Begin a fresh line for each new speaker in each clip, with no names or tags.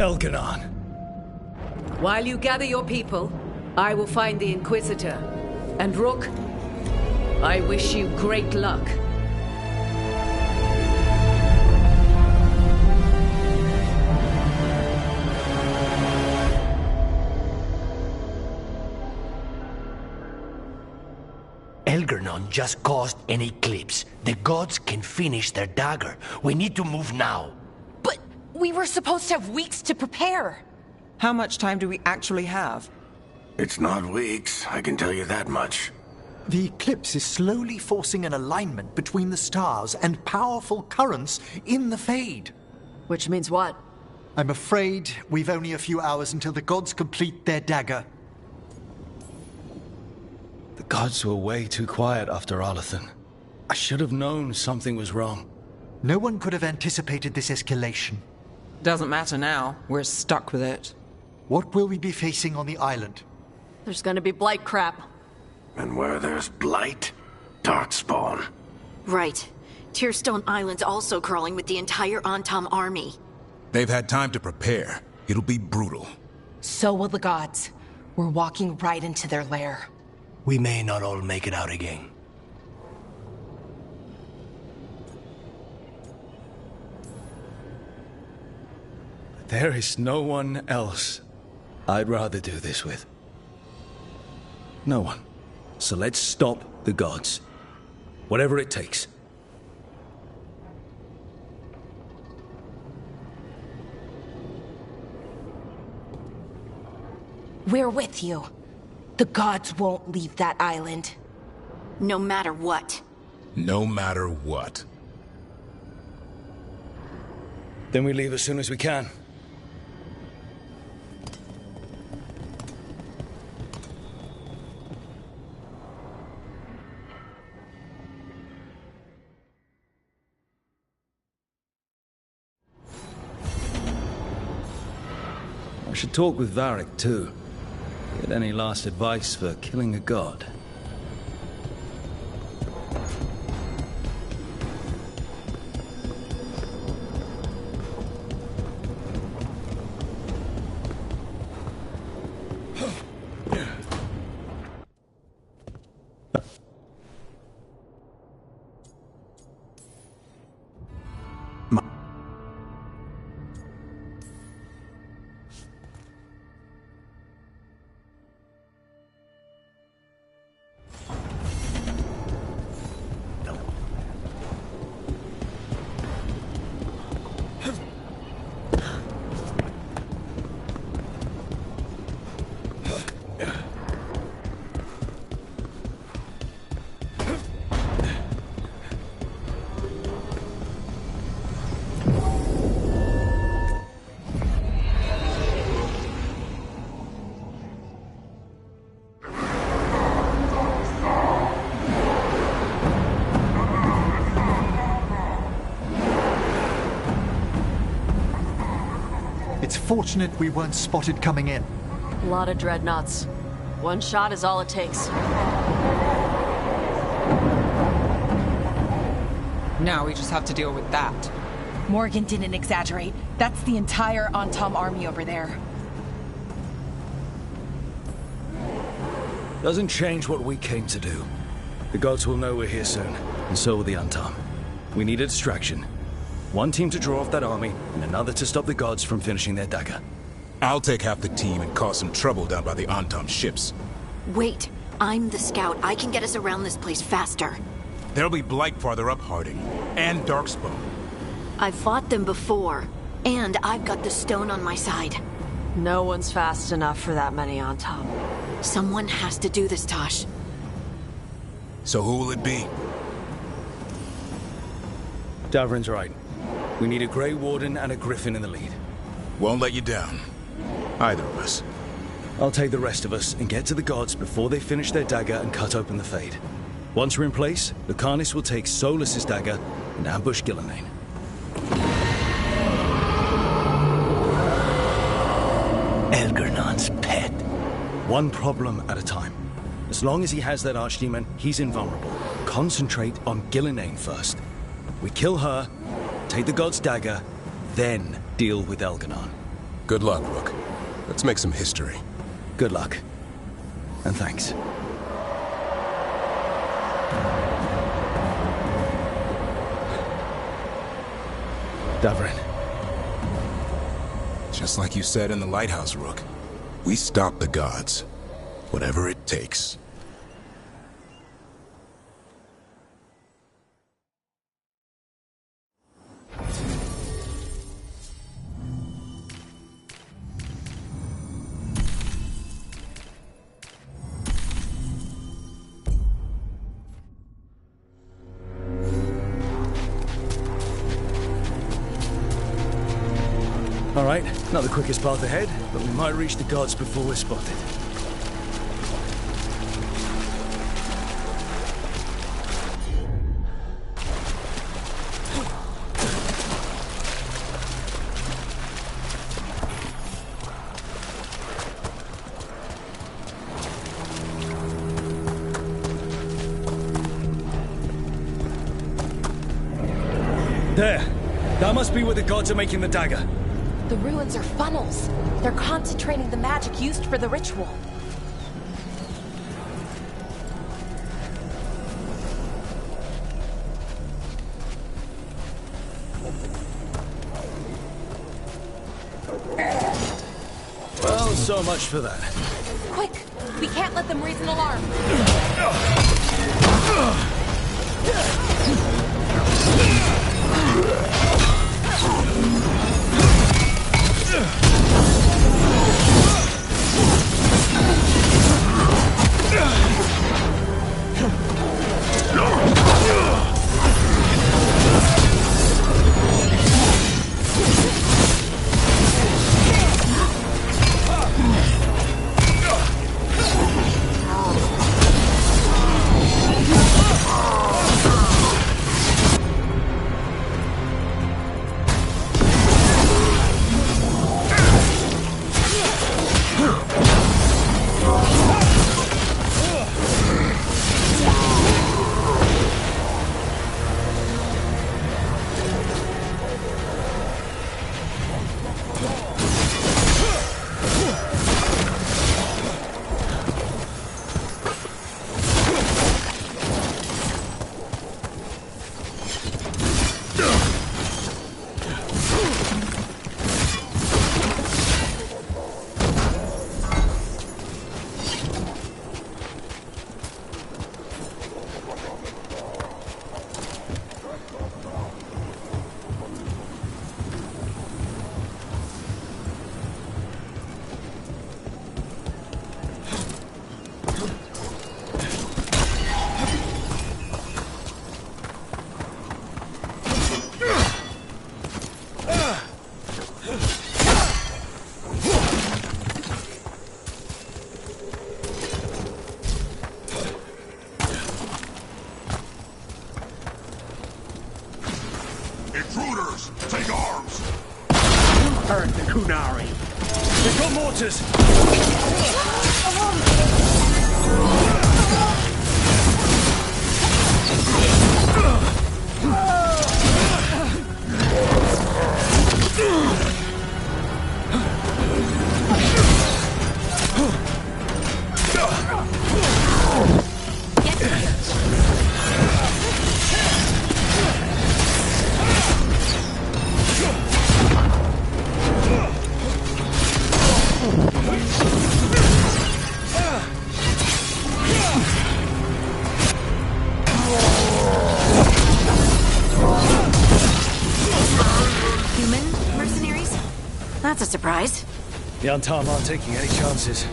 Elganon.
While you gather your people, I will find the Inquisitor. And Rook, I wish you great luck.
Elganon just caused an eclipse. The gods can finish their dagger. We need to move now.
But we were supposed to have weeks to prepare.
How much time do we actually have?
It's not weeks, I can tell you that much.
The eclipse is slowly forcing an alignment between the stars and powerful currents in the Fade.
Which means what?
I'm afraid we've only a few hours until the gods complete their dagger.
The gods were way too quiet after Arlathan. I should have known something was wrong.
No one could have anticipated this escalation.
Doesn't matter now. We're stuck with it.
What will we be facing on the island?
There's gonna be blight crap.
And where there's blight, darkspawn.
Right. Tearstone Island's also crawling with the entire Antam army.
They've had time to prepare. It'll be brutal.
So will the gods. We're walking right into their lair.
We may not all make it out again.
There is no one else I'd rather do this with. No one. So let's stop the gods. Whatever it takes.
We're with you. The gods won't leave that island.
No matter what.
No matter what.
Then we leave as soon as we can. I should talk with Varric, too. Get any last advice for killing a god.
It's fortunate we weren't spotted coming in.
A lot of dreadnoughts. One shot is all it takes.
Now we just have to deal with that.
Morgan didn't exaggerate. That's the entire Antam army over there.
Doesn't change what we came to do. The gods will know we're here soon, and so will the Antam. We need a distraction. One team to draw off that army, and another to stop the gods from finishing their dagger.
I'll take half the team and cause some trouble down by the Antam ships.
Wait, I'm the scout. I can get us around this place faster.
There'll be blight farther up, Harding, and darkspawn.
I've fought them before, and I've got the stone on my side.
No one's fast enough for that many on top.
Someone has to do this, Tosh.
So who will it be?
Davrin's right. We need a Grey Warden and a Griffin in the lead.
Won't let you down. Either of us.
I'll take the rest of us and get to the gods before they finish their dagger and cut open the Fade. Once we're in place, the Lucanus will take Solus's dagger and ambush Gillenane.
Elgarnon's pet.
One problem at a time. As long as he has that archdemon, he's invulnerable. Concentrate on Gillenane first. We kill her, take the god's dagger, then deal with Elganon.
Good luck, Rook. Let's make some history.
Good luck. And thanks. Davrin.
Just like you said in the lighthouse, Rook. We stop the gods. Whatever it takes.
All right, not the quickest path ahead, but we might reach the gods before we're spotted. There! That must be where the gods are making the dagger.
The ruins are funnels. They're concentrating the magic used for the ritual.
Well, so much for that.
Quick! We can't let them raise an alarm.
Intruders, take arms!
You heard the Kunari.
They've got mortars!
That's a surprise.
The Antam aren't taking any chances.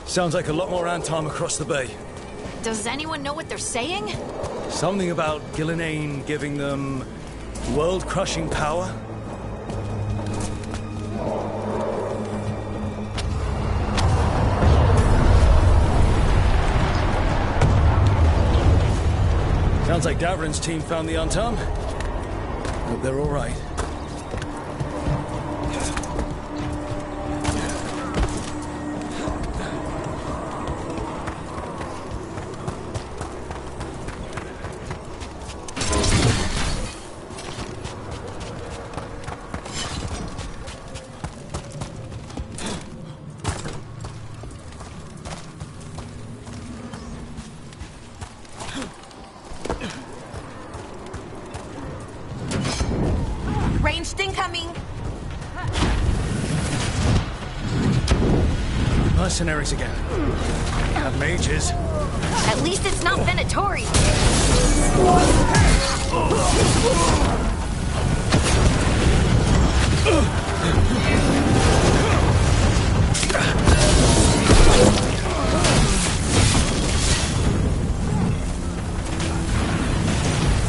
Sounds like a lot more Antom across the bay.
Does anyone know what they're saying?
Something about Gillenane giving them world-crushing power? Sounds like Davrin's team found the Antom. Hope they're all right.
Ranged incoming!
Mercenaries again. Not mages.
At least it's not Venatori.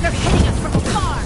They're hitting us from afar!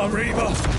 on, Reaver!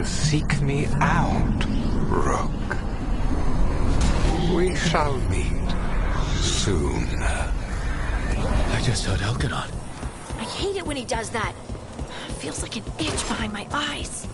Seek me out, Rook. We shall meet soon.
I just heard Elganon.
I hate it when he does that. Feels like an itch behind my eyes.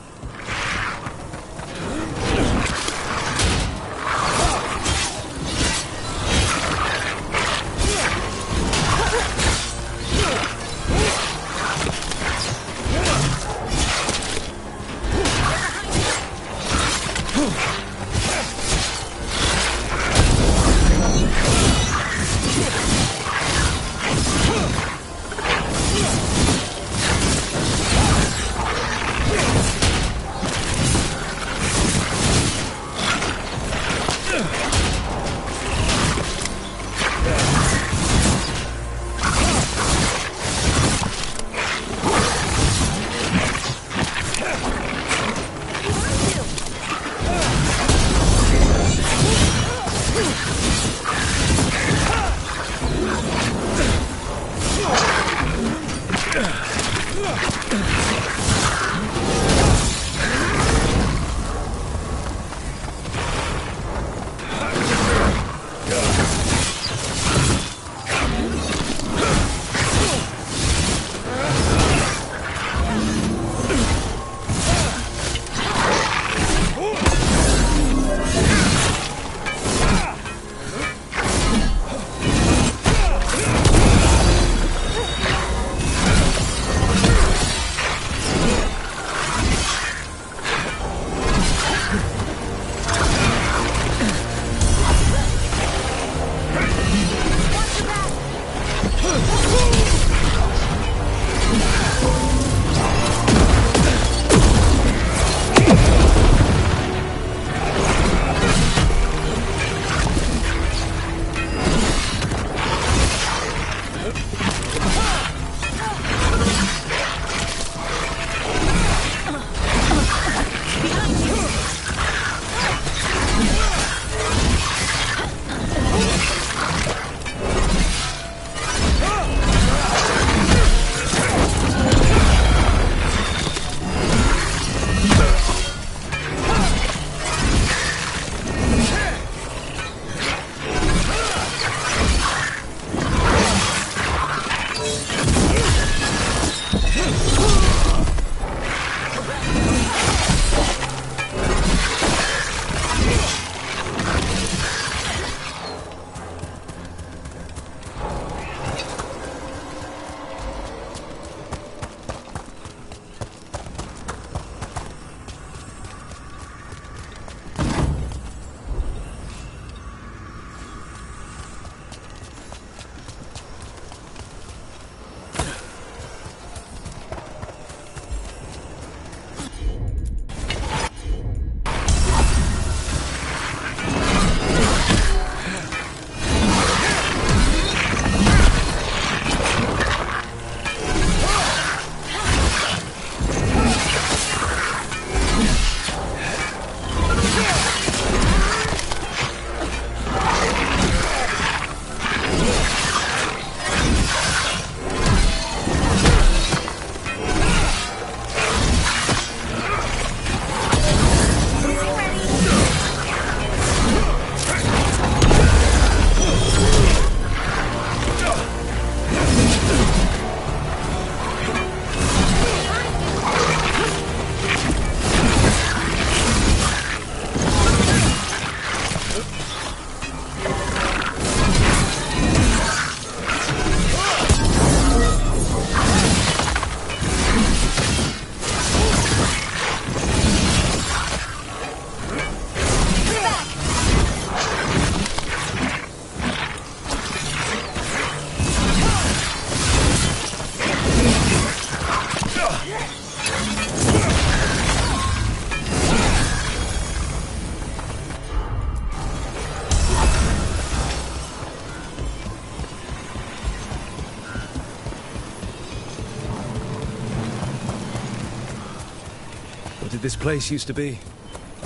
did this place used to be?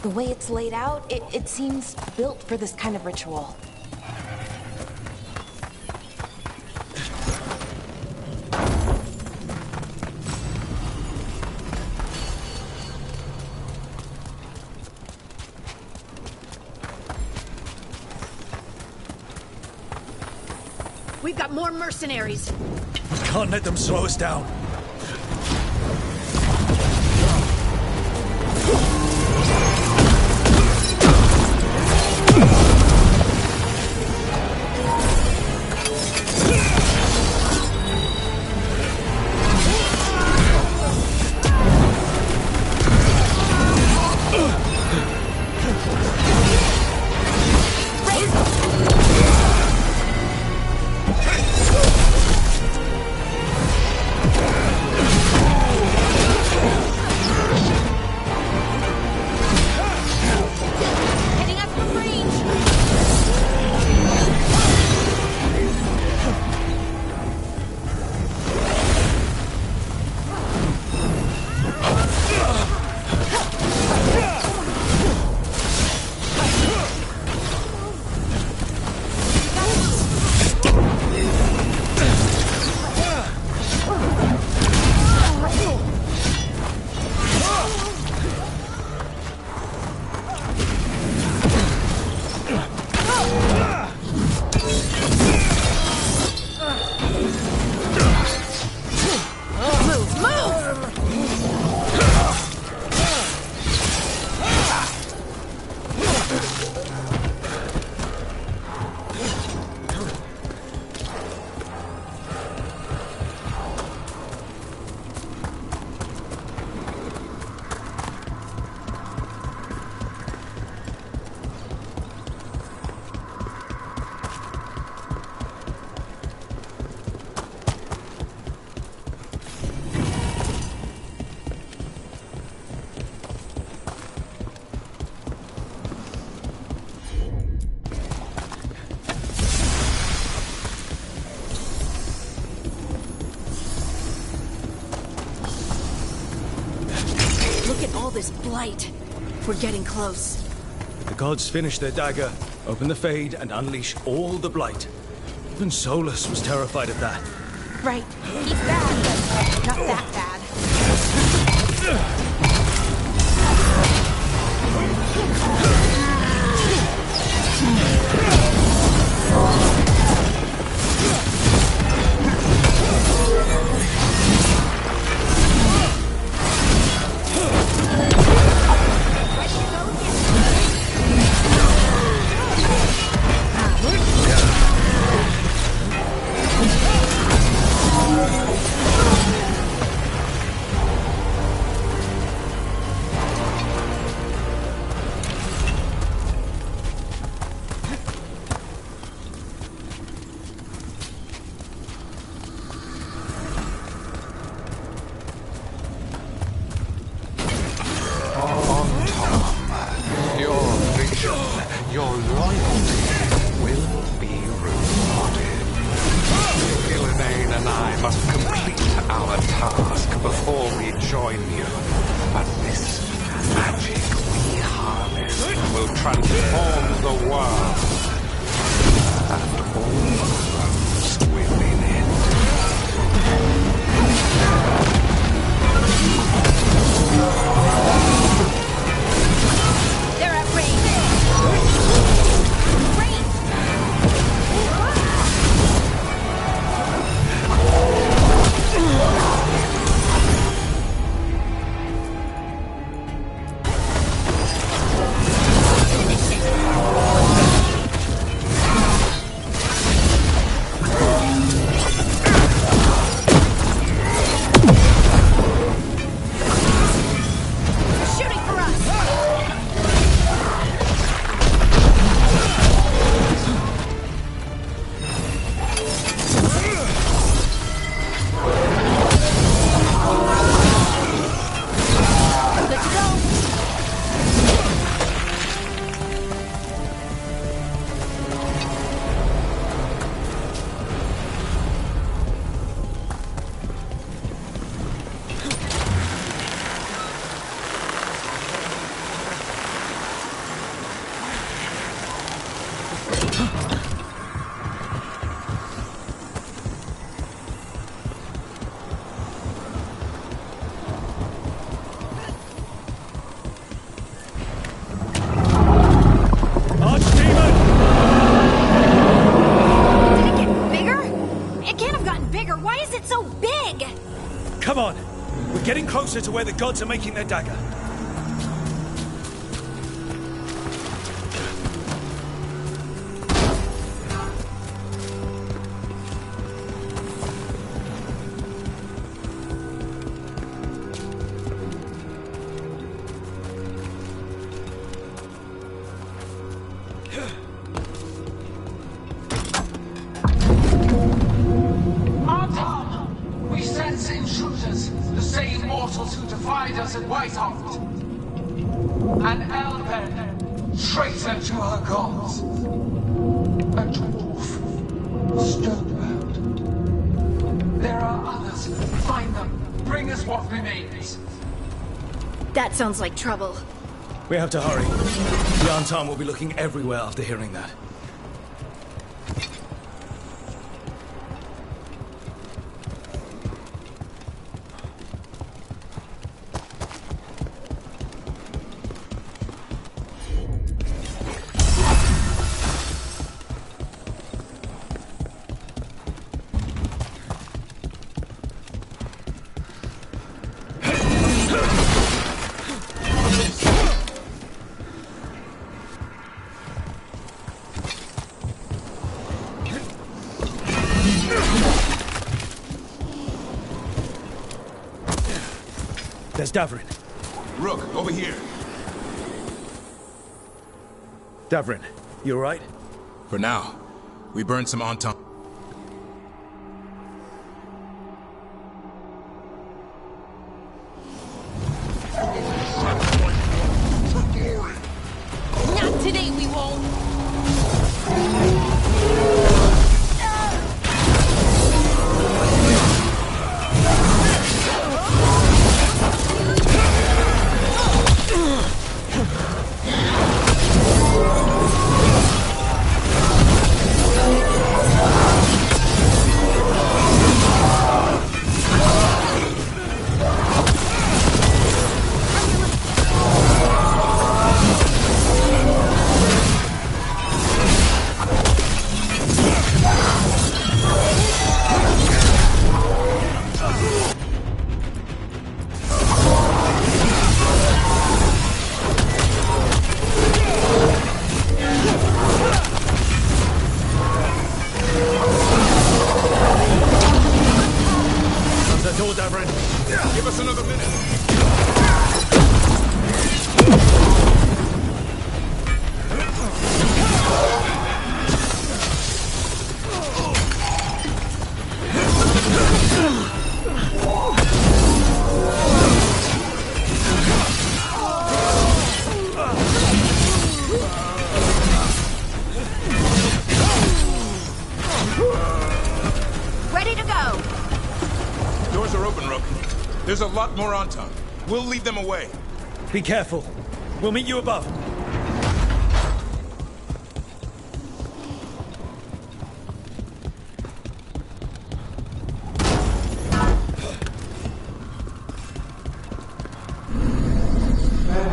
The way it's laid out, it seems built for this kind of ritual.
We've got more mercenaries.
Can't let them slow us down.
This blight. We're getting close.
The gods finish their dagger, open the Fade, and unleash all the blight. Even Solus was terrified of that.
Right. He's bad, but not that bad.
Come on! We're getting closer to where the gods are making their dagger.
An elven, traitor to our gods. A dwarf, stonebound. There are others. Find them. Bring us what remains.
That sounds like trouble.
We have to hurry. The Anton will be looking everywhere after hearing that. There's Davrin.
Rook, over here.
Davrin, you alright?
For now. We burned some Anton.
Not today, we won't.
Give us another minute.
Ready to go.
Doors are open, Rook. There's a lot more Anton. We'll lead them away.
Be careful. We'll meet you above.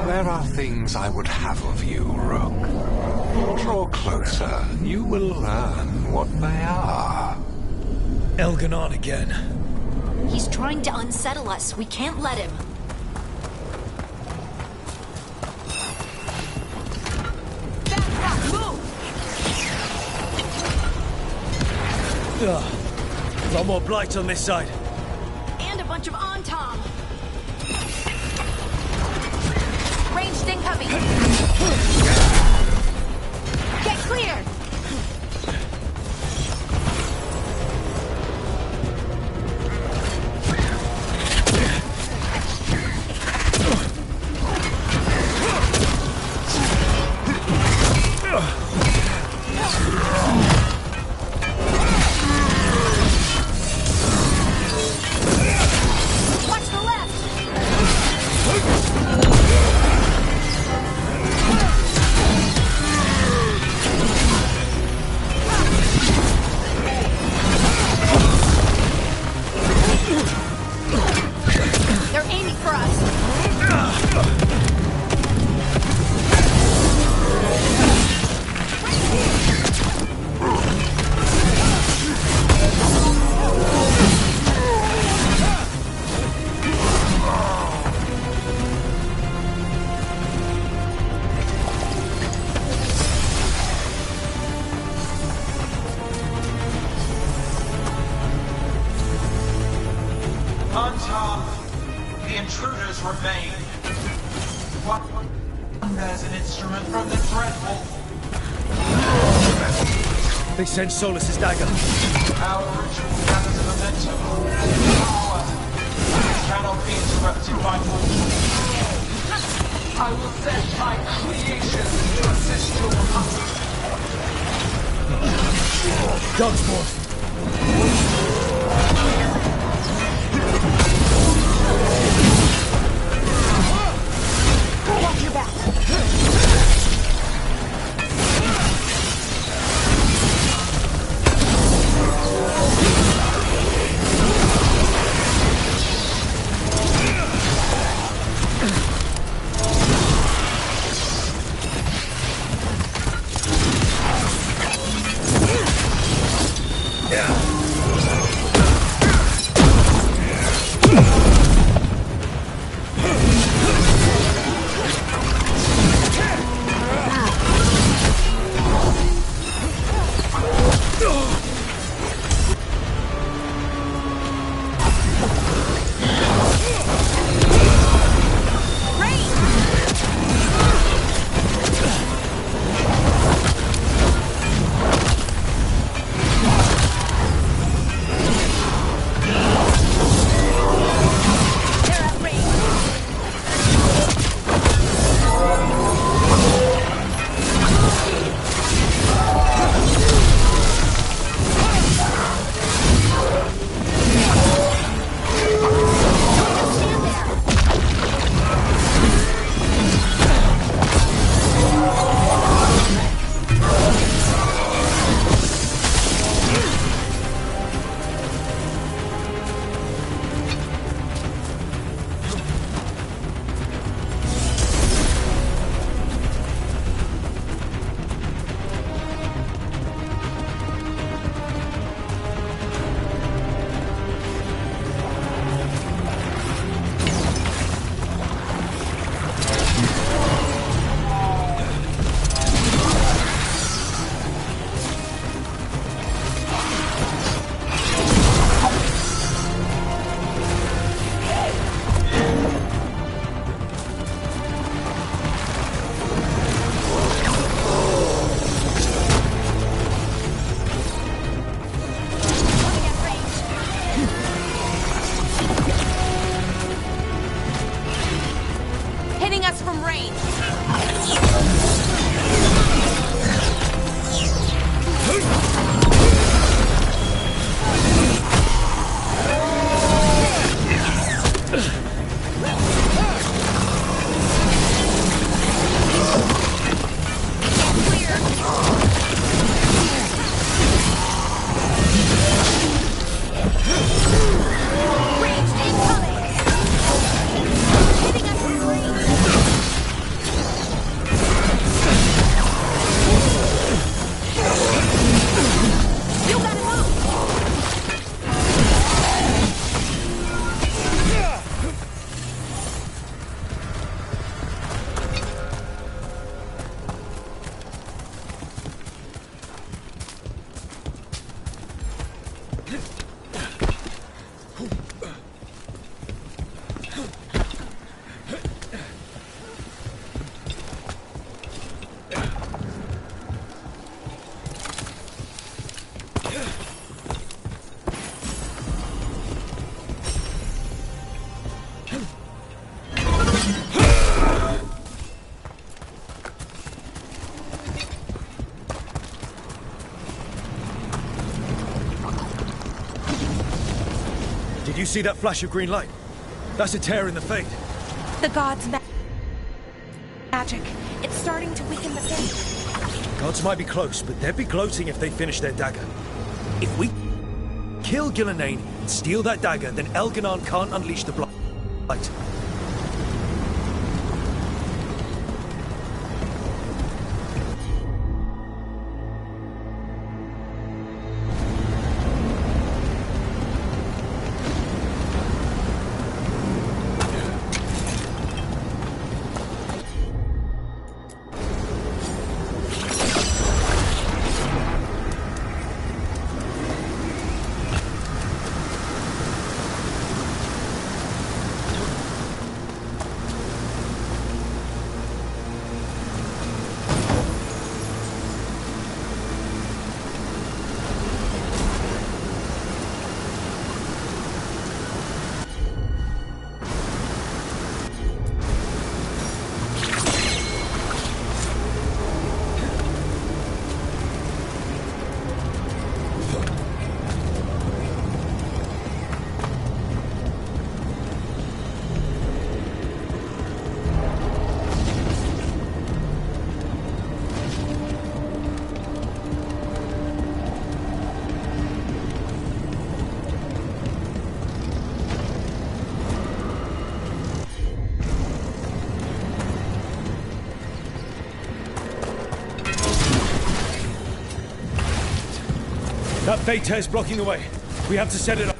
There are things I would have of you, Rook. Draw closer. You will learn what they are.
Elganon again.
He's trying to unsettle us. We can't let him.
Ugh. A lot more blight on this side.
And a bunch of Antom.
Ranged incoming. Get clear.
Watch the left.
They send Solus's dagger.
Our ritual gathers momentum. Power. It cannot be interrupted by mortals. I will send my creations to assist your hunt.
Dogs more.
Watch your back.
Did you see that flash of green light? That's a tear in the Fate.
The gods' magic. It's starting to weaken the Fate.
Gods might be close, but they'd be gloating if they finish their dagger. If we kill Gillenane and steal that dagger, then Elganon can't unleash the blight. That Veta is blocking the way. We have to set it up.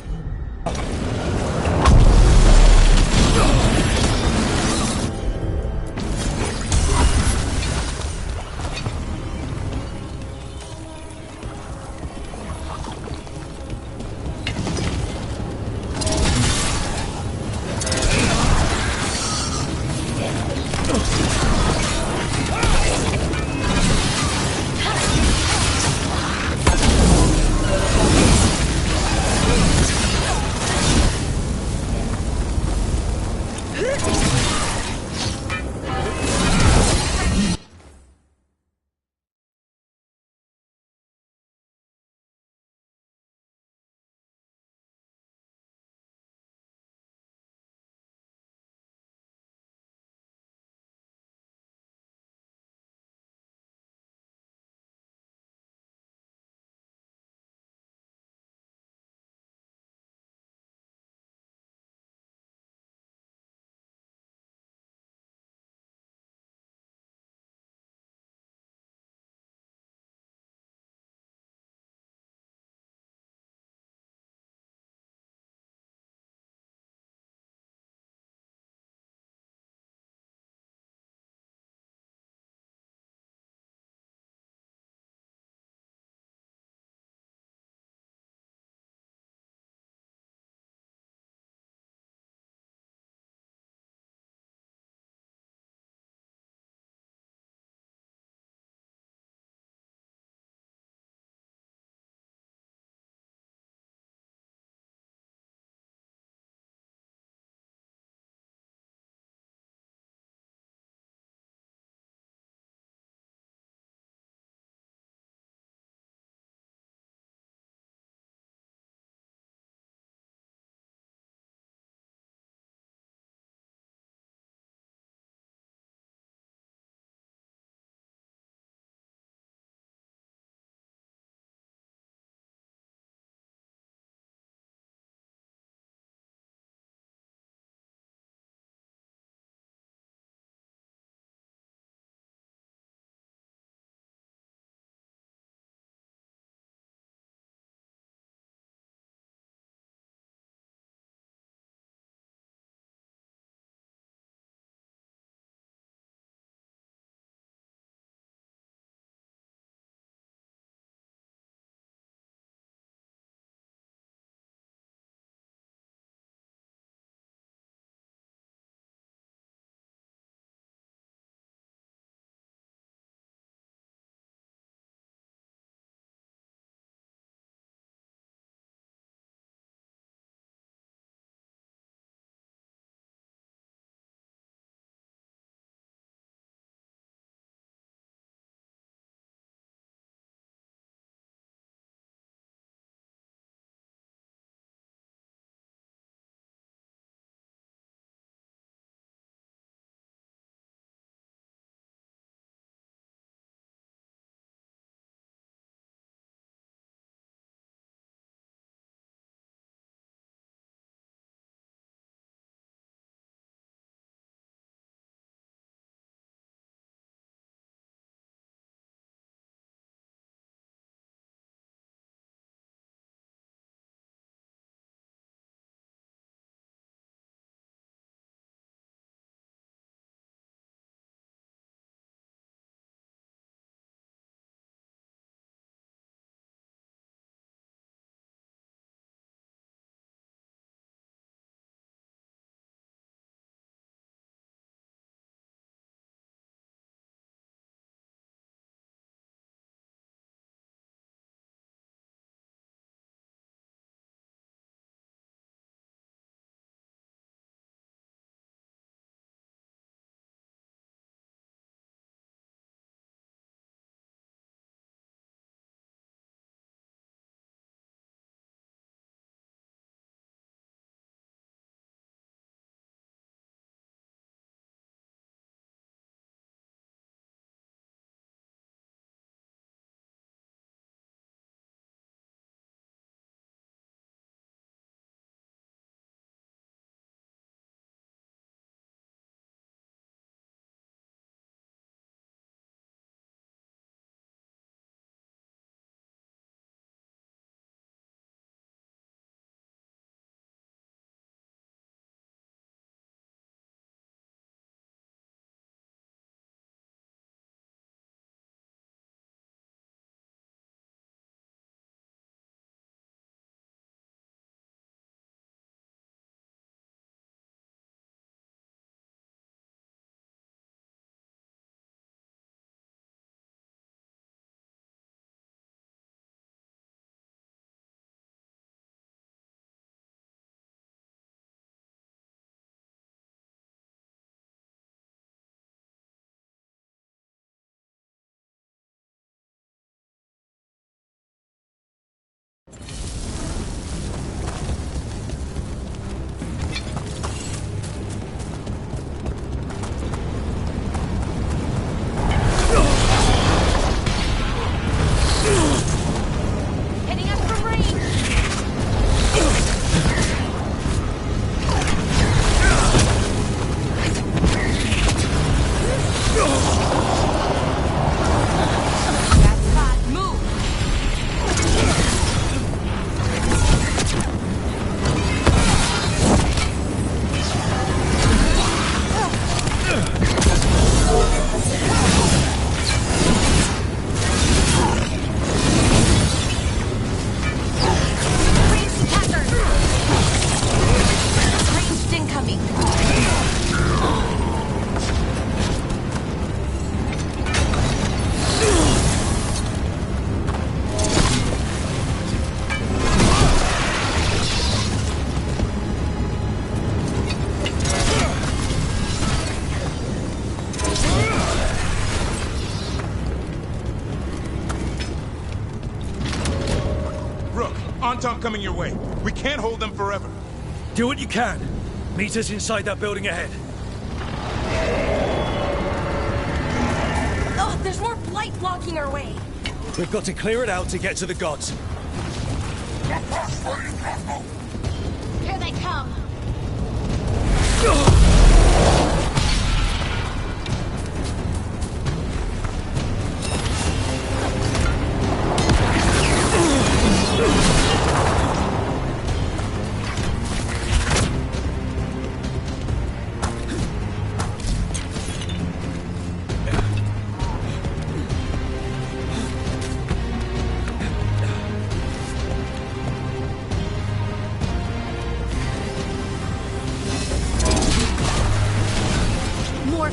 Quantum coming your way. We can't hold them forever.
Do what you can. Meet us inside that building ahead.
Oh, there's more blight blocking our way.
We've got to clear it out to get to the gods.
Here they come.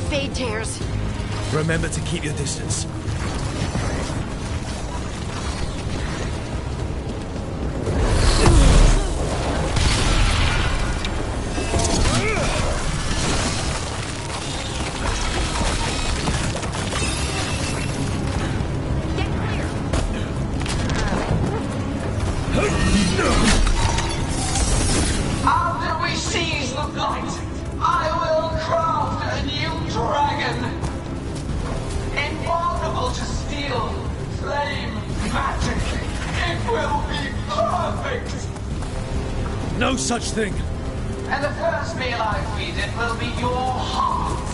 Fade tears.
Remember to keep your distance.
After we seize the blight, I will craft a new dragon. Invulnerable to steel, flame, magic. It will be perfect.
No such thing.
And the first meal I feed it will be your hearts.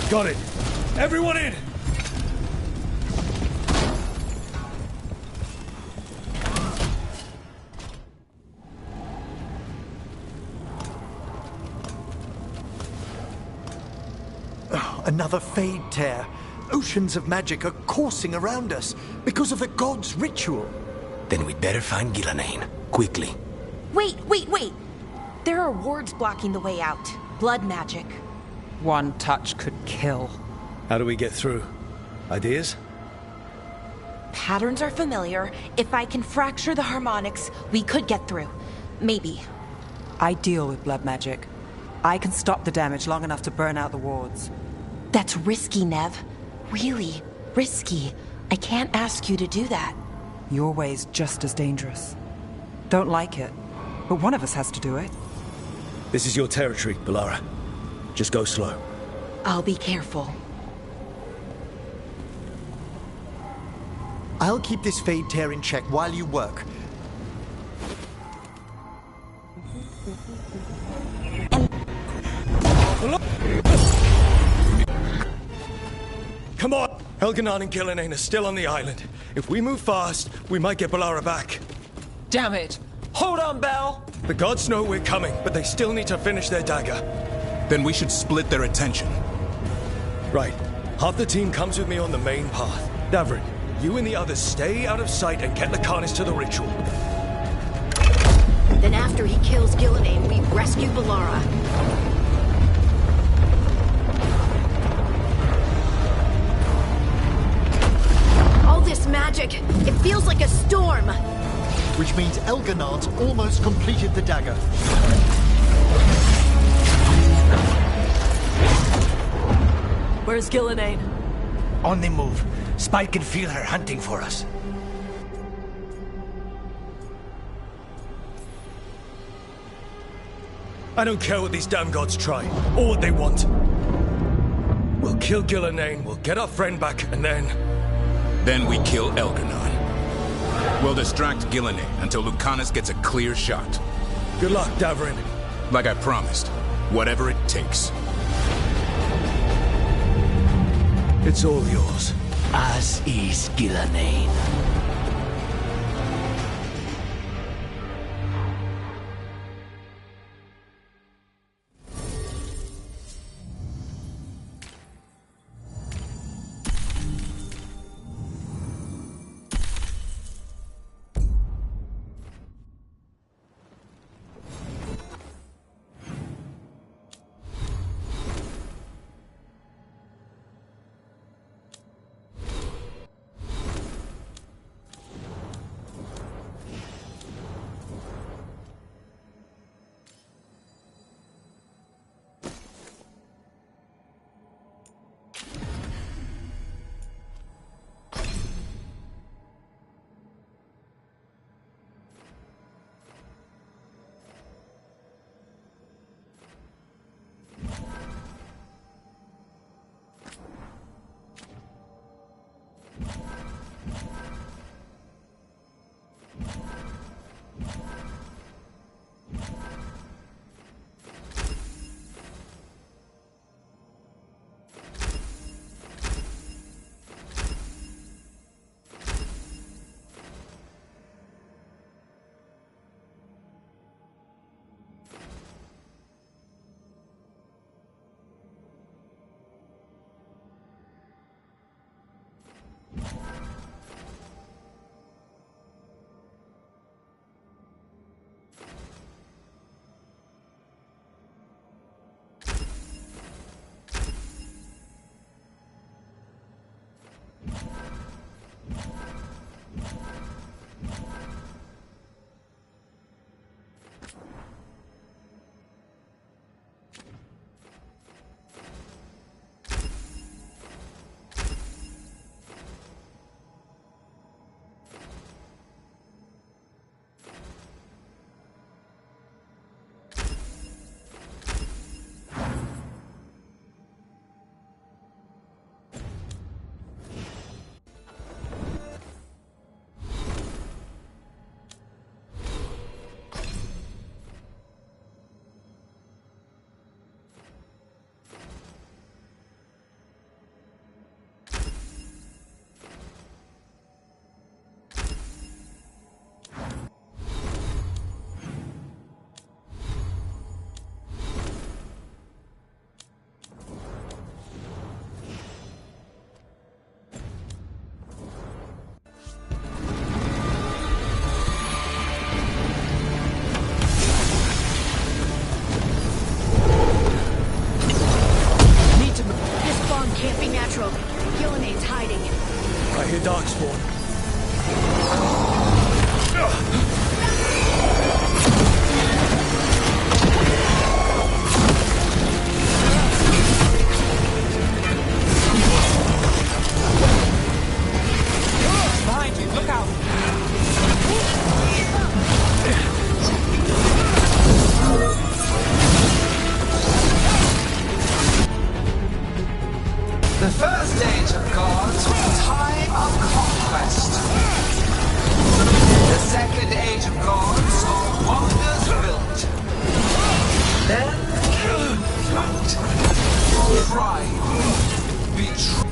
Got it. Everyone in!
Oh, another fade tear. Oceans of magic are coursing around us because of the god's ritual.
Then we'd better find Ghilanane. Quickly.
Wait. There are wards blocking the way out. Blood magic.
One touch could kill.
How do we get through? Ideas?
Patterns are familiar. If I can fracture the harmonics, we could get through. Maybe.
I deal with blood magic. I can stop the damage long enough to burn out the wards.
That's risky, Nev. Really risky. I can't ask you to do that.
Your way's just as dangerous. Don't like it, but one of us has to do it.
This is your territory, Balara. Just go slow.
I'll be careful.
I'll keep this fade tear in check while you work.
Come on! Elganon and Gillenane are still on the island. If we move fast, we might get Balara back.
Damn it! Hold on, Bell!
The gods know we're coming, but they still need to finish their dagger.
Then we should split their attention.
Right. Half the team comes with me on the main path. Davrin, you and the others stay out of sight and get Lucanus to the ritual.
Then after he kills Gillenane, we rescue Balara. All this magic, it feels like a storm.
Which means Elganon's almost completed the dagger.
Where's Gillenane?
On the move. Spike can feel her hunting for us.
I don't care what these damn gods try, or what they want. We'll kill Gillenane, we'll get our friend back, and then...
Then we kill Elganon. We'll distract Gillenane until Lucanus gets a clear shot.
Good luck, Davrin.
Like I promised, whatever it takes.
It's all yours.
As is Gillenane.
Gillenane's hiding.
I hear Darkspawn.
Behind you, look out!
The first age of gods was a time of conquest. The second age of gods saw wonders built. Then came flight, pride, betrayal.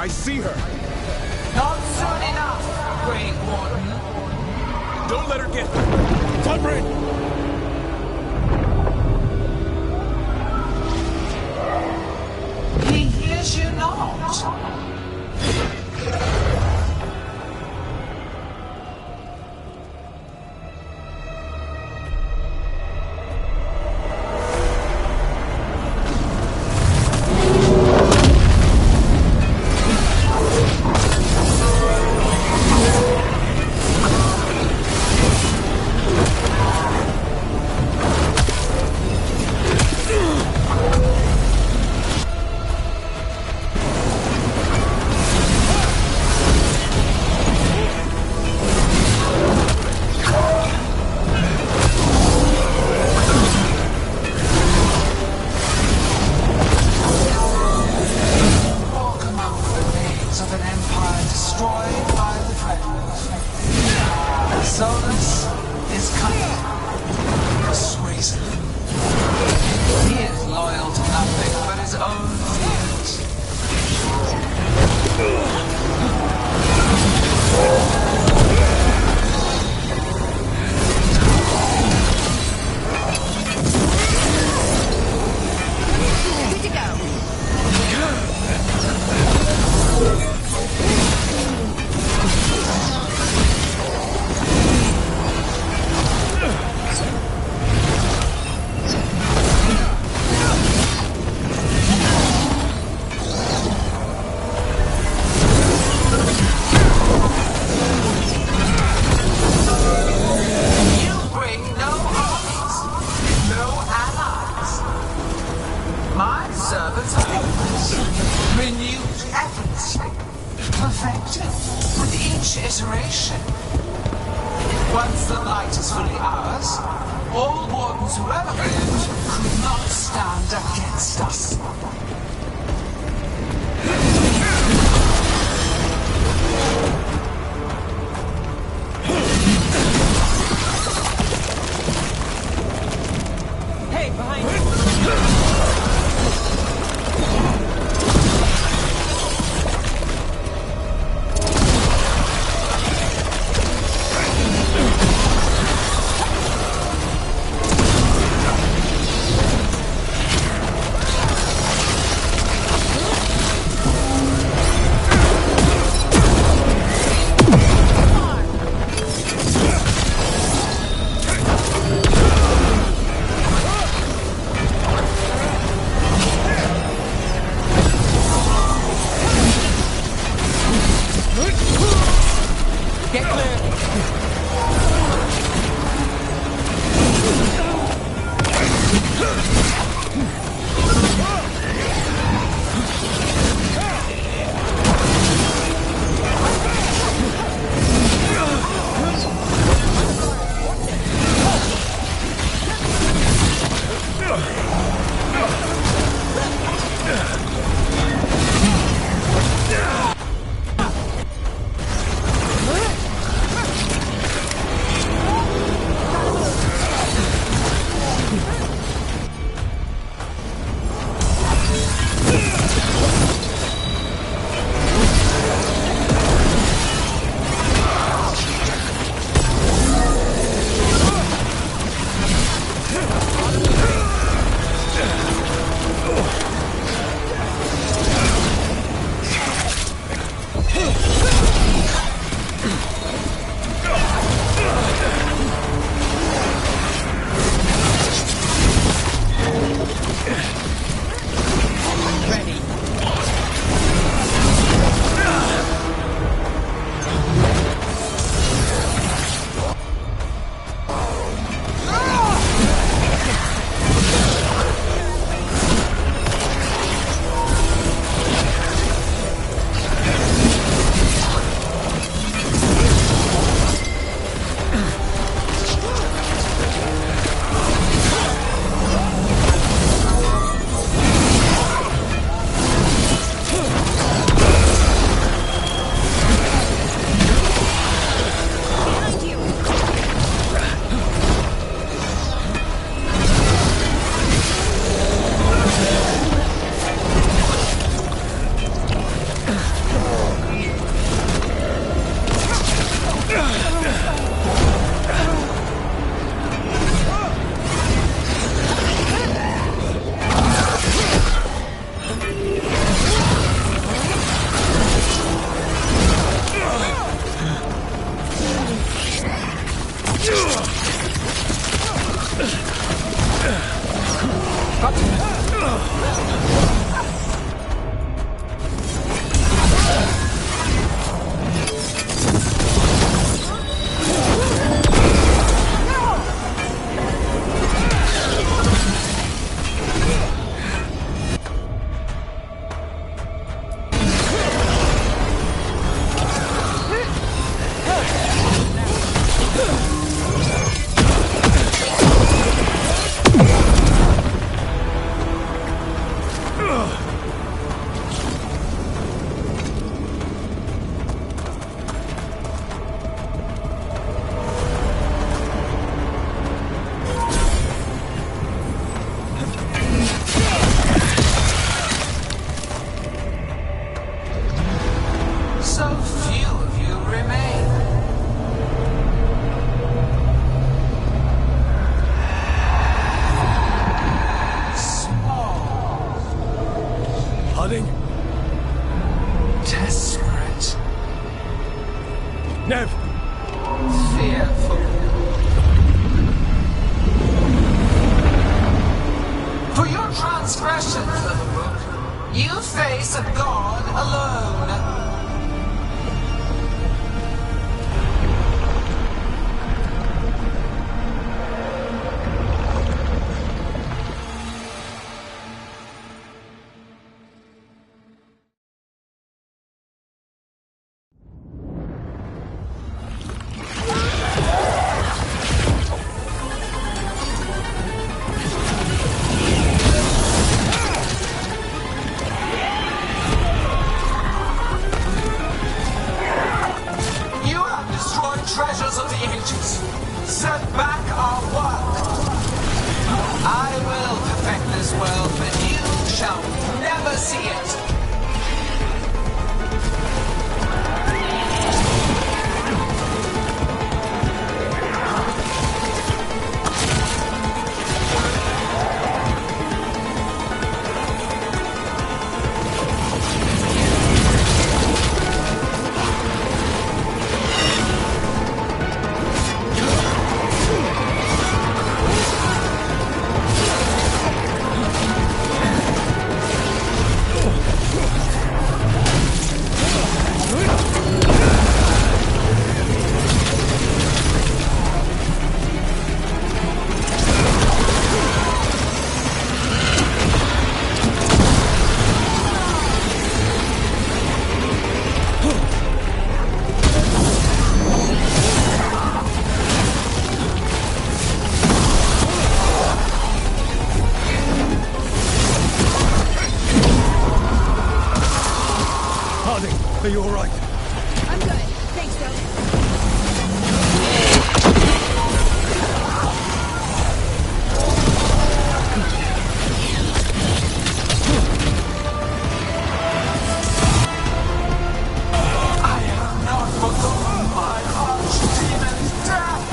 I see her.
Not soon enough, Grey Warden.
Don't let her get her. Tunbridge!
He hears you not. Once the light is fully ours, all wardens who ever lived could not stand against us.
Hey, behind you!
Desperate.
Nev!
Fearful. For your transgressions, little Rook, you face a god alone. Treasures of the ages, set back our work. I will perfect this world, but you shall never see it.
Are you all right?
I'm good. Thanks, though.
I have not forgotten my archdemon death.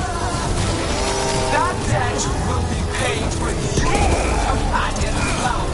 That debt will be paid with your companion's blood.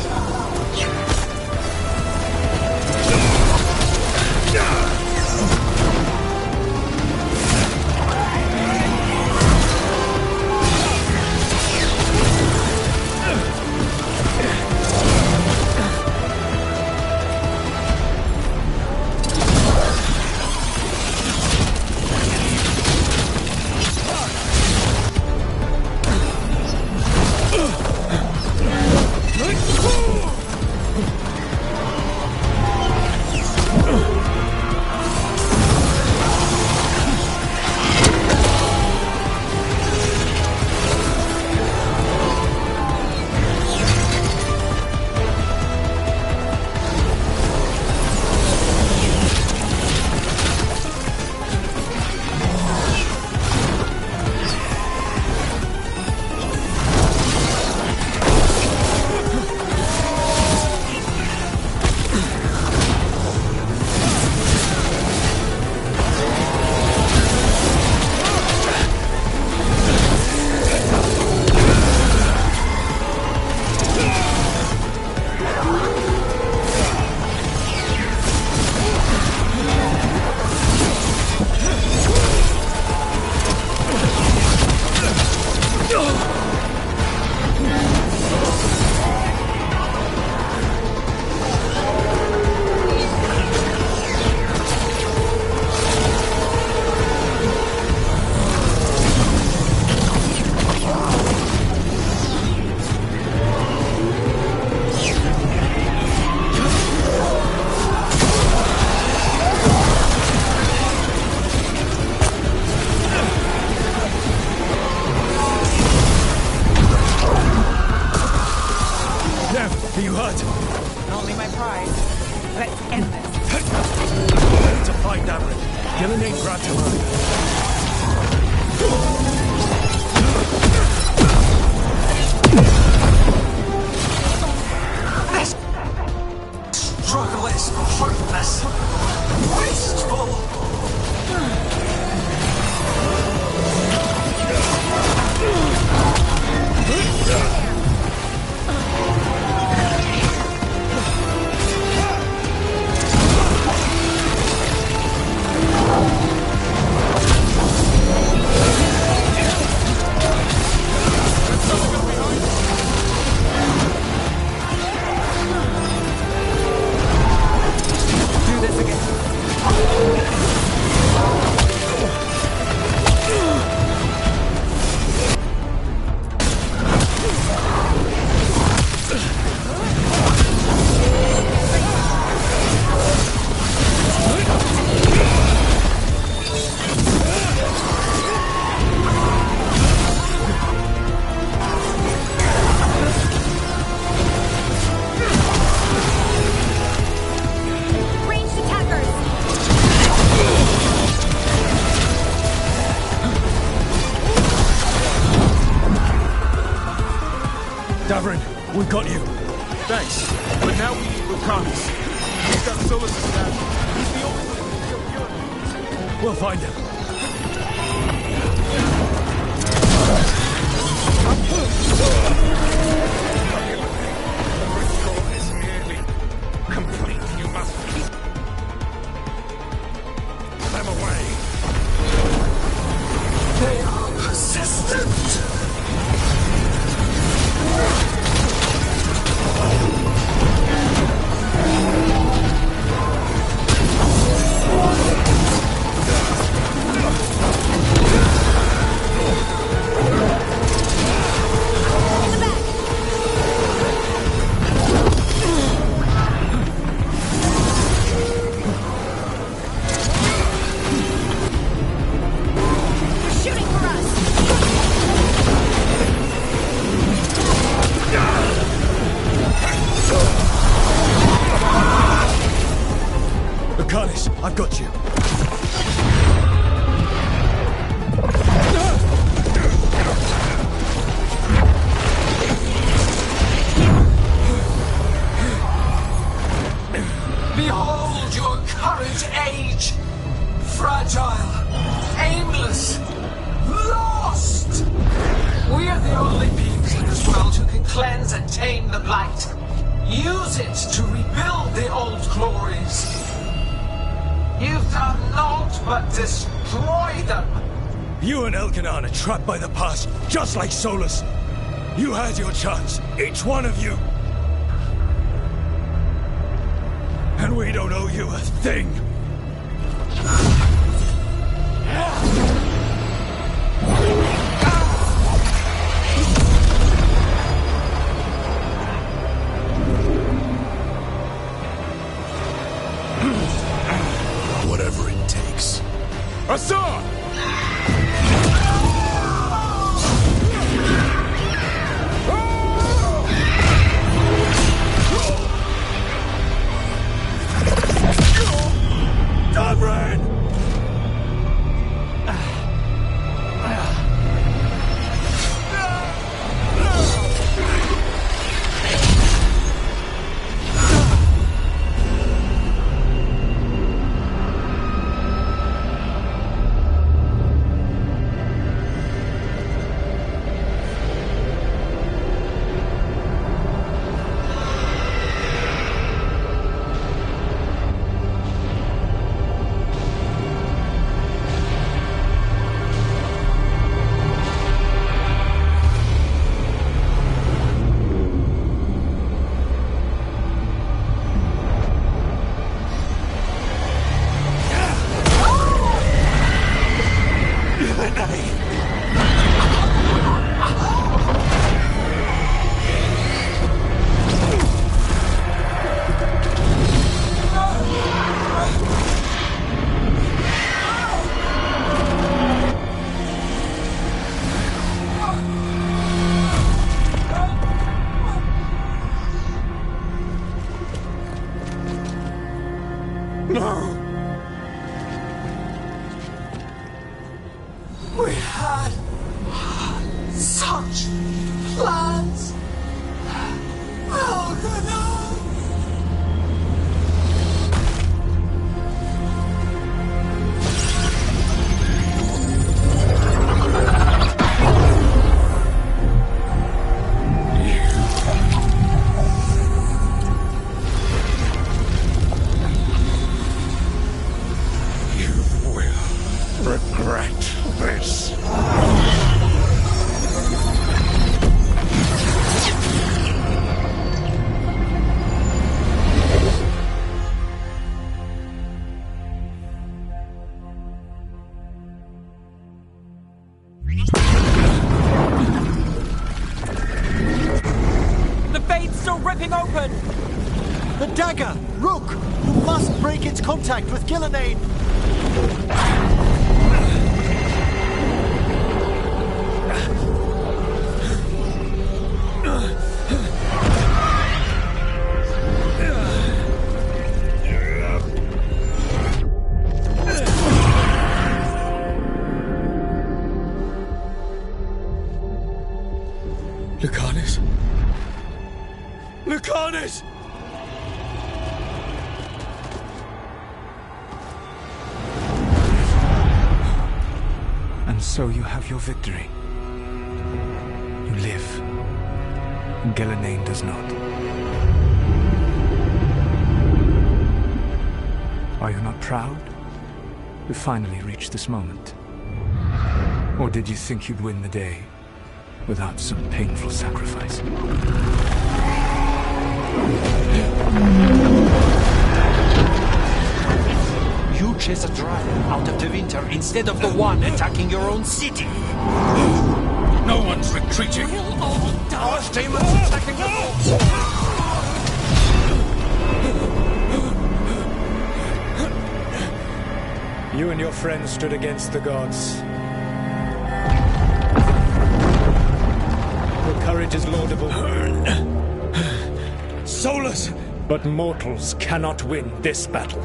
blood!
Only my pride. Let's end this.
Ready to fight, Davrin. Gillenay brought to her.
This struggle is hopeless. Wasteful.
Do this again.
Ranged attackers!
Davrin, we got you.
Thanks. But now we need Lucanus. He's got Solus' staff. He's the only one who can kill Gillenay.
We'll find him.
The ritual is nearly complete. You must keep them away.
They are persistent.
They're shooting for us!
Lucanus, I've got you.
Behold your current age! Fragile, aimless, lost! We are the only beings in this world who can cleanse and tame the blight. Use it to rebuild the old glories. You've done naught but destroy them.
You and Elkanon are trapped by the past, just like Solus. You had your chance, each one of you. And we don't owe you a thing.
Whatever it takes.
Assad!
Davrin!
We had such plans. Elganon!
Regret this.
The fade's still ripping open!
The dagger! Rook! You must break its contact with Gillenane!
Lucanus? Lucanus!
And so you have your victory. You live. Gillenane does not. Are you not proud? You finally reached this moment. Or did you think you'd win the day without some painful sacrifice?
You chase a dragon out of the winter instead of the one attacking your own city.
No one's retreating.
Archdemons attacking the vault.
You and your friends stood against the gods. Your courage is laudable.
Solus!
But mortals cannot win this battle.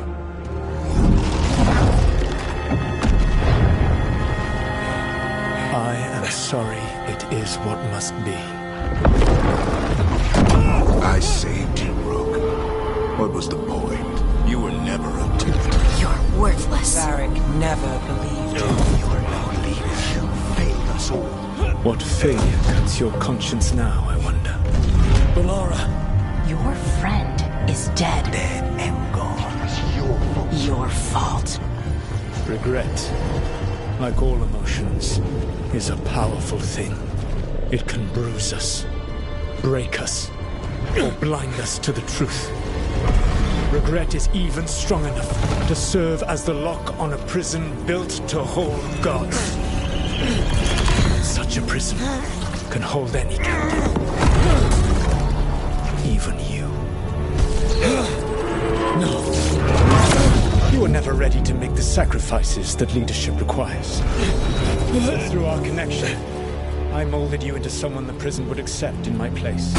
I am sorry it is what must be.
I saved you, Rook. What was the point?
You were never a dude.
You're worthless.
Varric never believed you.
You are no leader. You failed us all.
What failure cuts your conscience now, I wonder?
Balara!
Your friend is dead.
Dead and gone. It's your fault.
Your fault.
Regret, like all emotions, is a powerful thing. It can bruise us, break us, or blind us to the truth. Regret is even strong enough to serve as the lock on a prison built to hold gods. Such a prison can hold any captive. Even you. No. You were never ready to make the sacrifices that leadership requires. Through our connection, I molded you into someone the prison would accept in my place.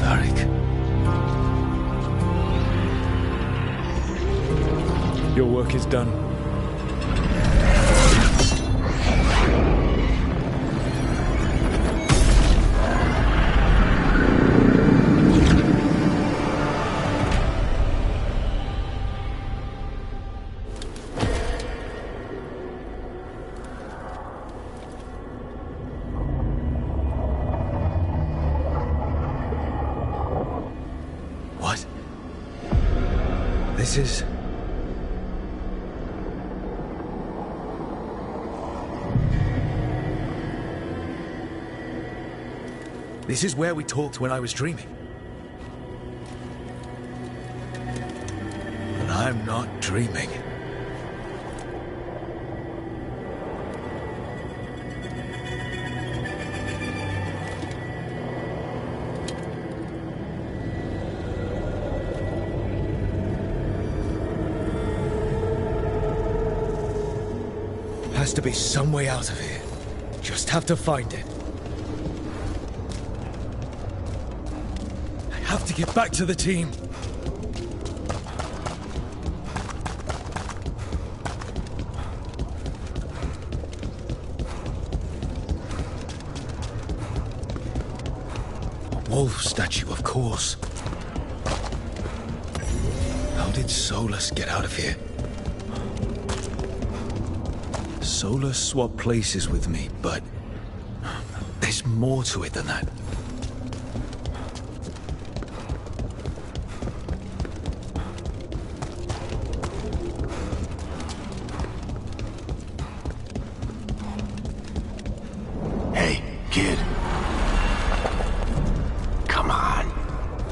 Varric.
Your work is done.
What? This is... This is where we talked when I was dreaming. But I'm not dreaming. Has to be some way out of here. Just have to find it. have to get back to the team. Wolf statue, of course. How did Solus get out of here? Solus swapped places with me, but there's more to it than that.
Hey, kid. Come on.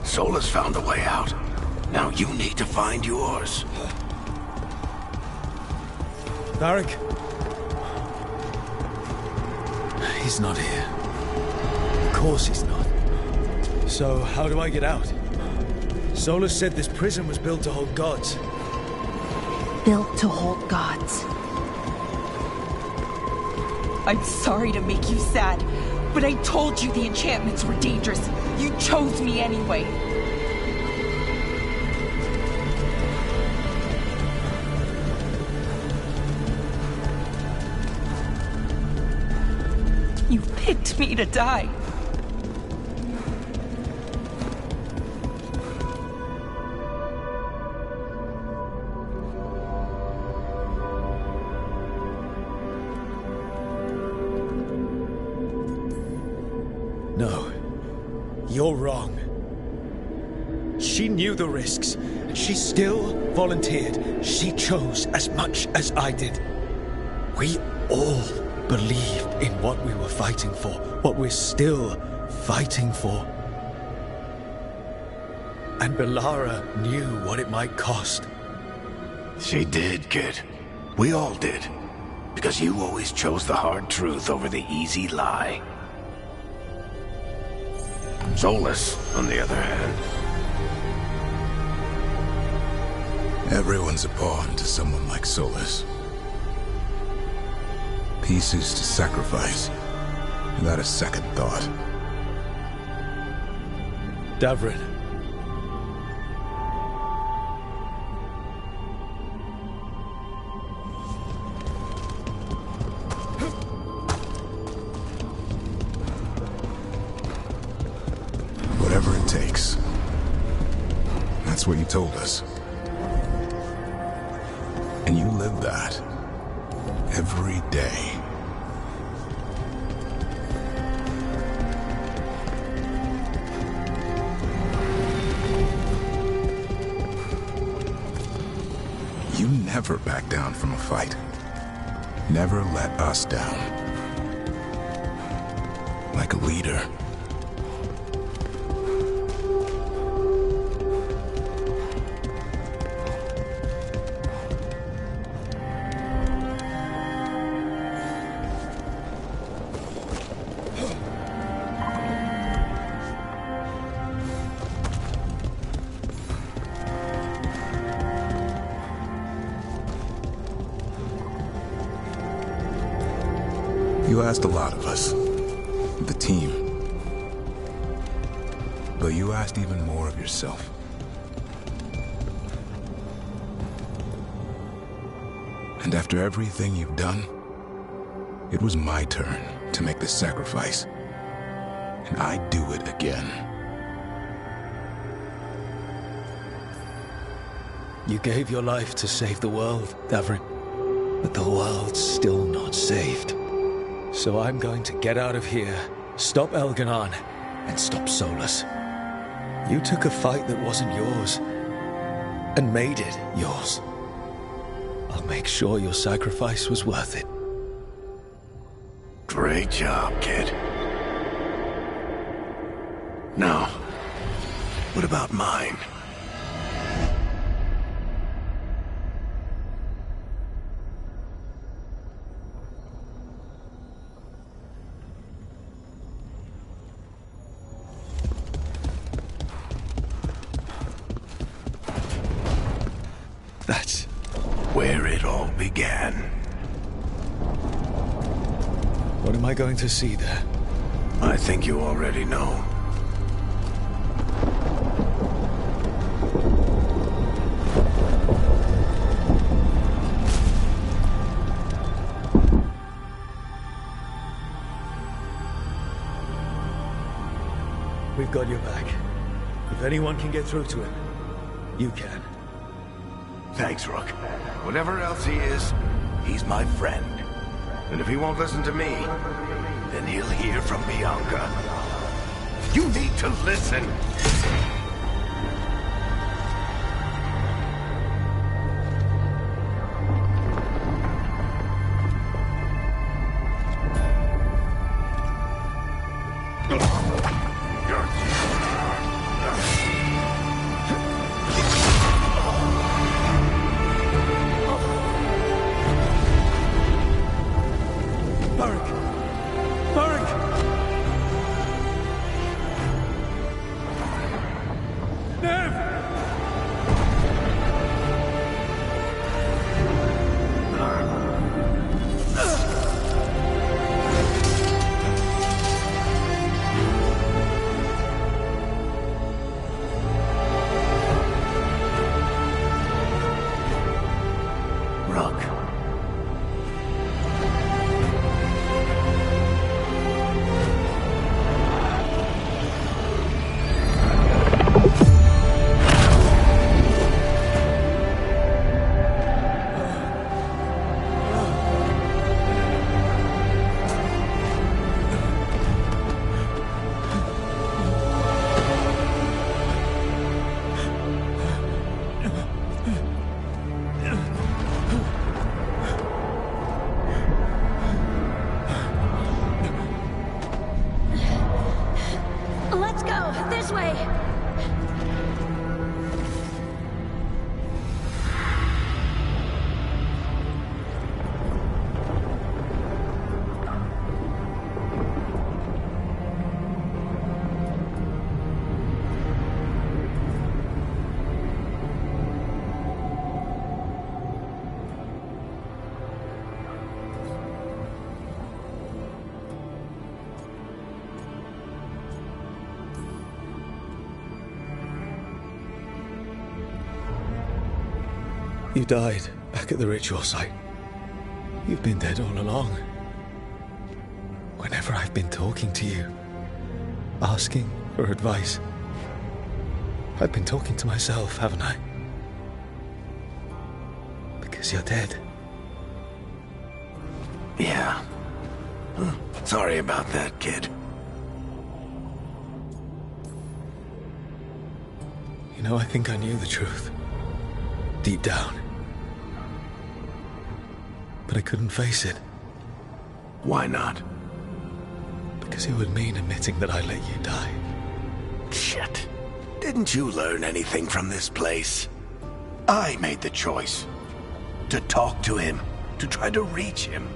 Solus found a way out. Now you need to find yours.
Varric? He's not here. Of course he's not. So, how do I get out? Solus said this prison was built to hold gods.
Built to hold gods. I'm sorry to make you sad, but I told you the enchantments were dangerous. You chose me anyway. You picked me to die.
No, you're wrong. She knew the risks, and she still volunteered. She chose as much as I did. We all believed in what we were fighting for, what we're still fighting for. And Belara knew what it might cost.
She did, kid. We all did. Because you always chose the hard truth over the easy lie. Solus, on the other hand.
Everyone's a pawn to someone like Solus. Pieces to sacrifice, without a second thought.
Davrin.
Whatever it takes. That's what you told us. And you live that. Every day. You never back down from a fight. Never let us down. Like a leader. You asked a lot of us, the team. But you asked even more of yourself. And after everything you've done, it was my turn to make the sacrifice. And I'd do it again.
You gave your life to save the world, Davrin. But the world's still not saved. So I'm going to get out of here, stop Elganon, and stop Solus. You took a fight that wasn't yours, and made it yours. I'll make sure your sacrifice was worth it.
Great job, kid. Now, what about mine?
That's
where it all began.
What am I going to see there?
I think you already know.
I've got your back. If anyone can get through to him, you can.
Thanks, Rook. Whatever else he is, he's my friend. And if he won't listen to me, then he'll hear from Bianca. You need to listen!
You died back at the ritual site. You've been dead all along. Whenever I've been talking to you, asking for advice, I've been talking to myself, haven't I? Because you're dead.
Yeah. Sorry about that, kid.
You know, I think I knew the truth. Deep down. But I couldn't face it.
Why not?
Because it would mean admitting that I let you die.
Shit. Didn't you learn anything from this place? I made the choice. To talk to him. To try to reach him.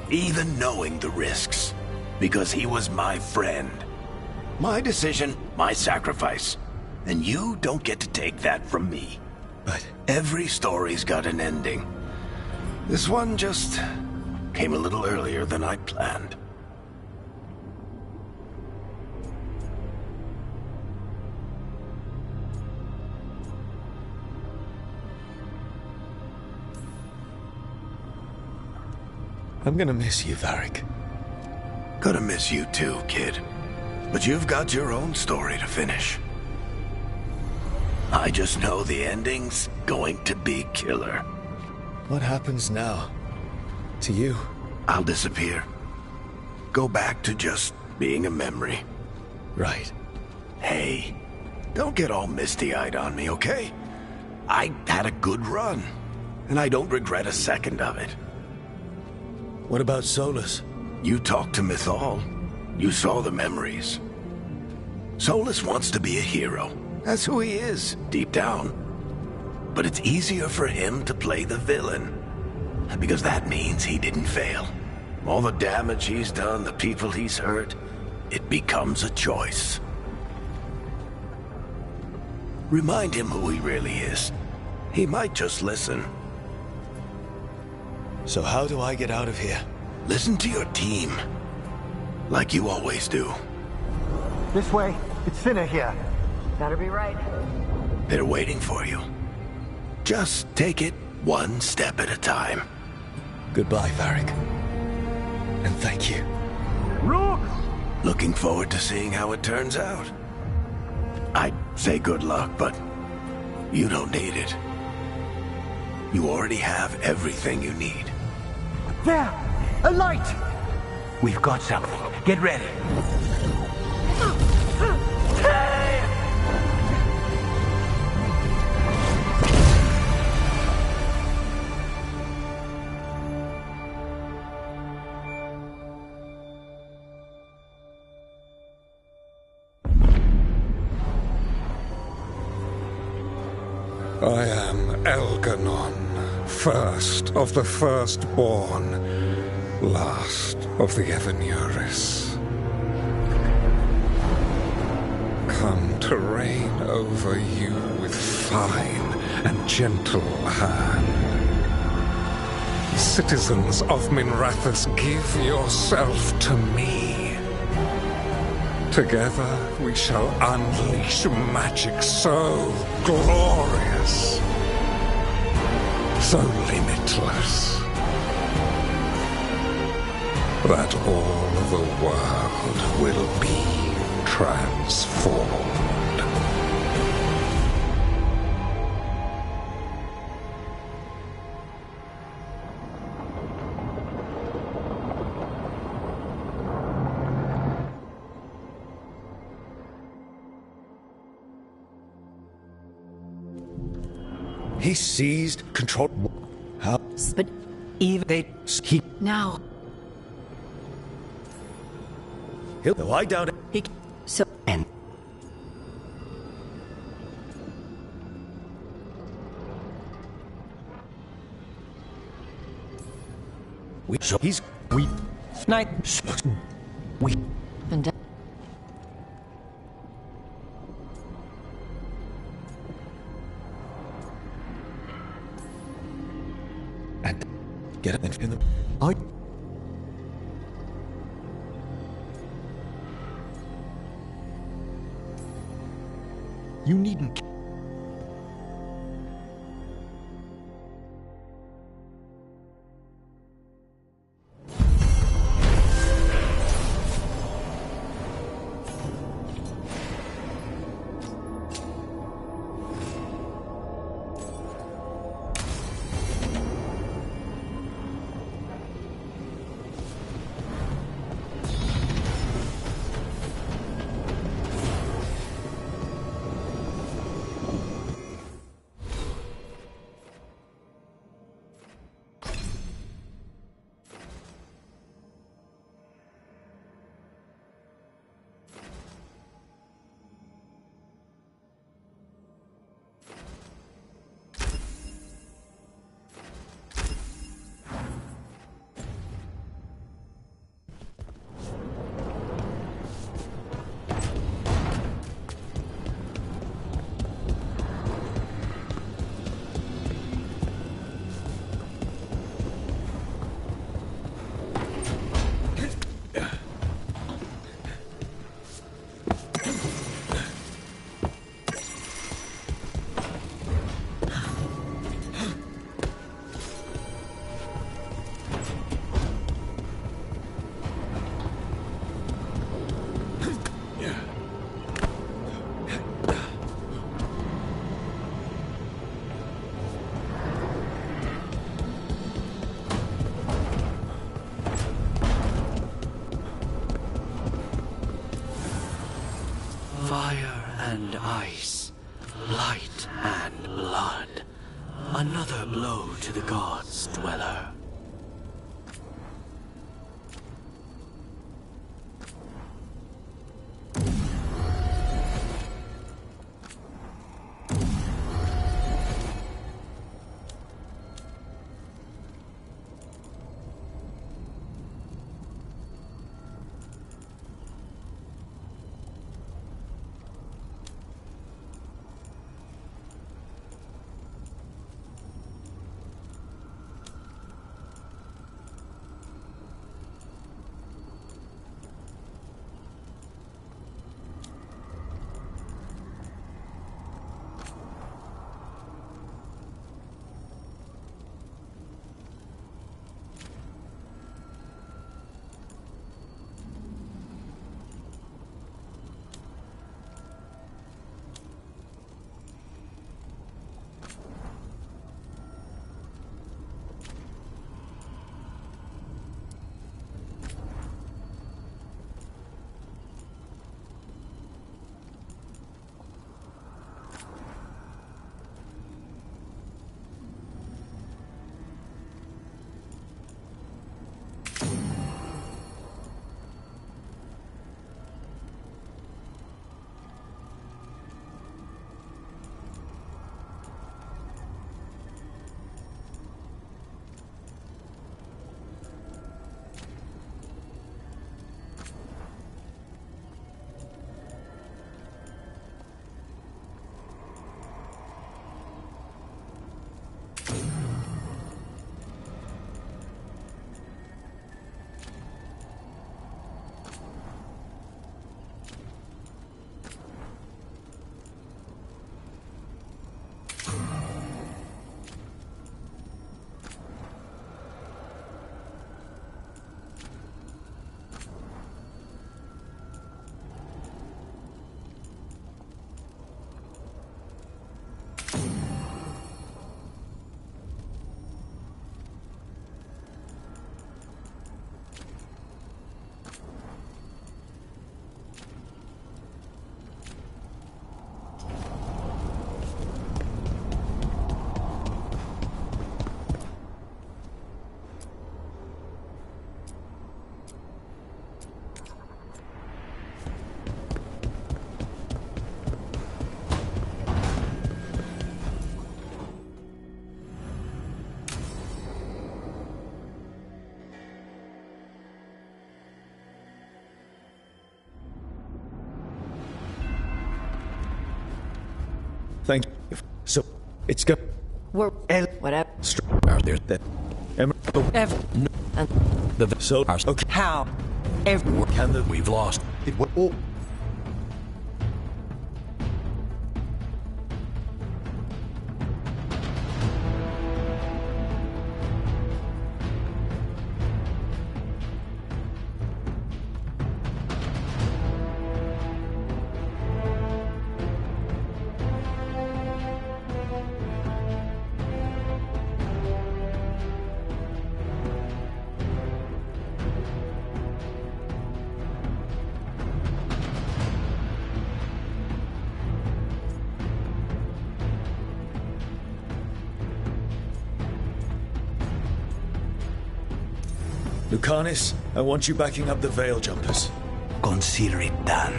Even knowing the risks. Because he was my friend. My decision, my sacrifice. And you don't get to take that from me.
But
every story's got an ending. This one just came a little earlier than I planned.
I'm gonna miss you, Varric.
Gonna miss you too, kid. But you've got your own story to finish. I just know the ending's going to be killer.
What happens now? To you?
I'll disappear. Go back to just being a memory.
Right.
Hey, don't get all misty-eyed on me, okay? I had a good run, and I don't regret a second of it.
What about Solus?
You talked to Mythal. You saw the memories. Solus wants to be a hero. That's who he is, deep down. But it's easier for him to play the villain. Because that means he didn't fail. All the damage he's done, the people he's hurt, it becomes a choice. Remind him who he really is. He might just listen.
So how do I get out of here?
Listen to your team. Like you always do.
This way. It's thinner here.
Better be right.
They're waiting for you. Just take it one step at a time.
Goodbye, Varric. And thank you.
Rook!
Looking forward to seeing how it turns out. I'd say good luck, but you don't need it. You already have everything you need.
There! A light!
We've got something. Get ready.
I am Elganon, first of the firstborn, last of the Evanuris. Come to reign over you with fine and gentle hand. Citizens of Minrathous, give yourself to me. Together we shall unleash magic so glorious, so limitless, that all the world will be transformed.
He seized control. How?
But even they keep
Now.
He'll lie down.
He so
and
He's
night. We
and
get him in the.
You needn't.
Fire and ice, light and blood. Another blow to the gods' dweller.
Thank you. So, it's go.
We're whatever.
Are there that? The so okay.
How?
Can that we've lost it? Oh. Lucanis, I want you backing up the Veil Jumpers.
Consider it done.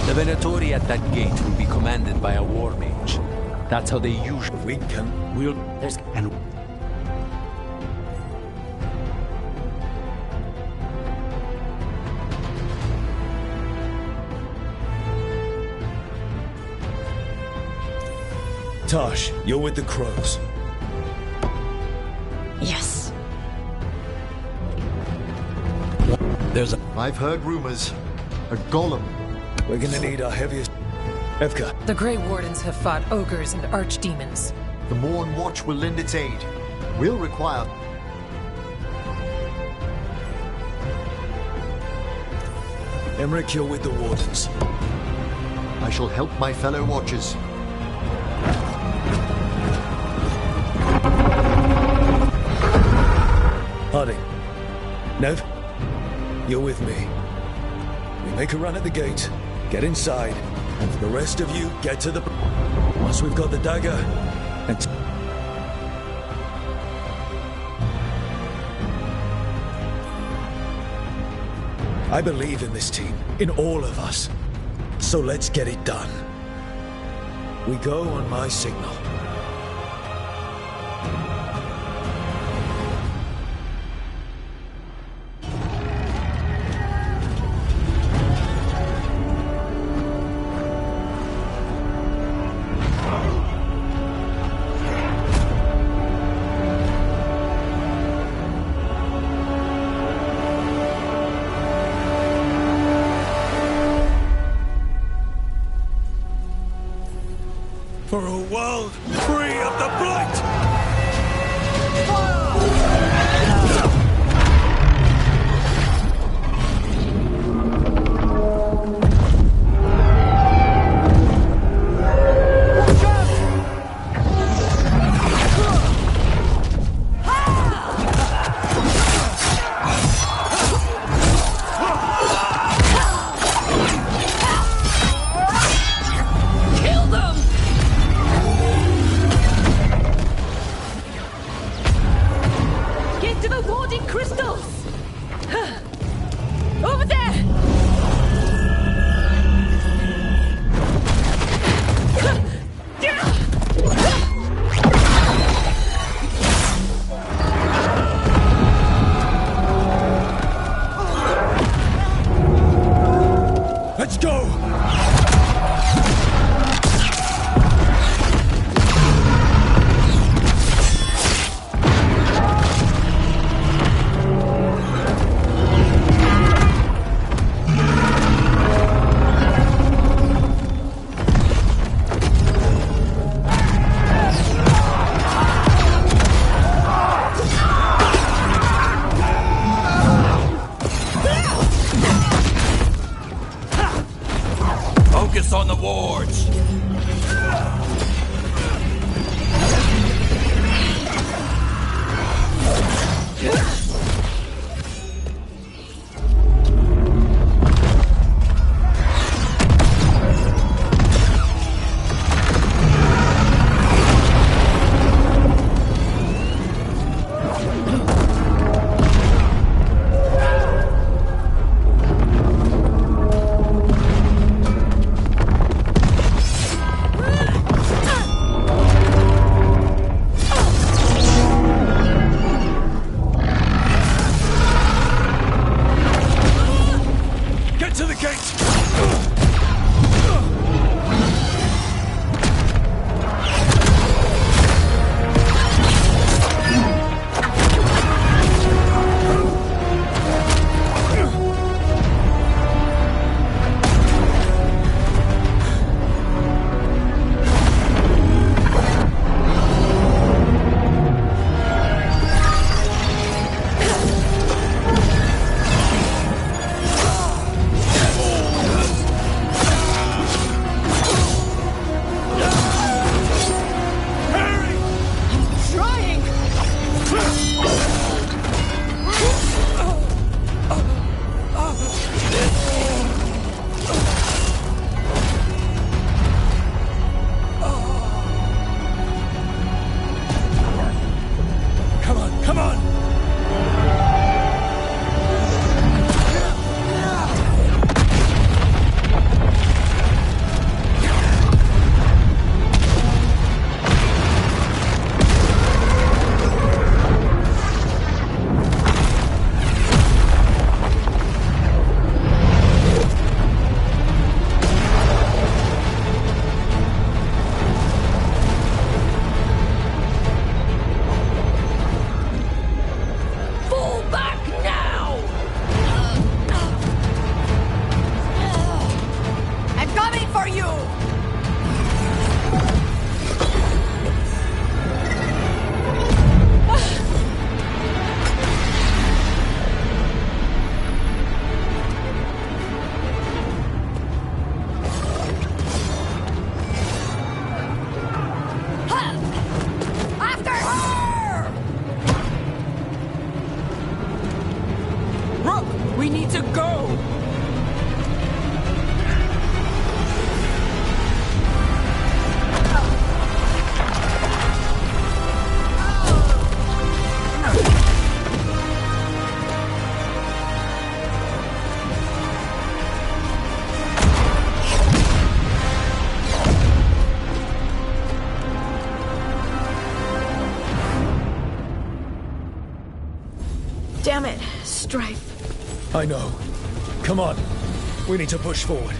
The Venatori at that gate will be commanded by a war mage. That's how they usually...
We can...
We'll...
There's... And...
Tosh, you're with the Crows.
Yes.
There's a...
I've heard rumors. A golem.
We're gonna need our heaviest... Evka.
The Grey Wardens have fought ogres and archdemons.
The Morn Watch will lend its aid. We'll require...
Emmerich, you're with the Wardens.
I shall help my fellow Watchers.
Harding. Nev, you're with me. We make a run at the gate, get inside, and for the rest of you, get to the... Once we've got the dagger, and... I believe in this team, in all of us. So let's get it done. We go on my signal. For a world free of the Blight! Let's go!
We need to go!
Damn it, Strife.
I know. Come on. We need to push forward.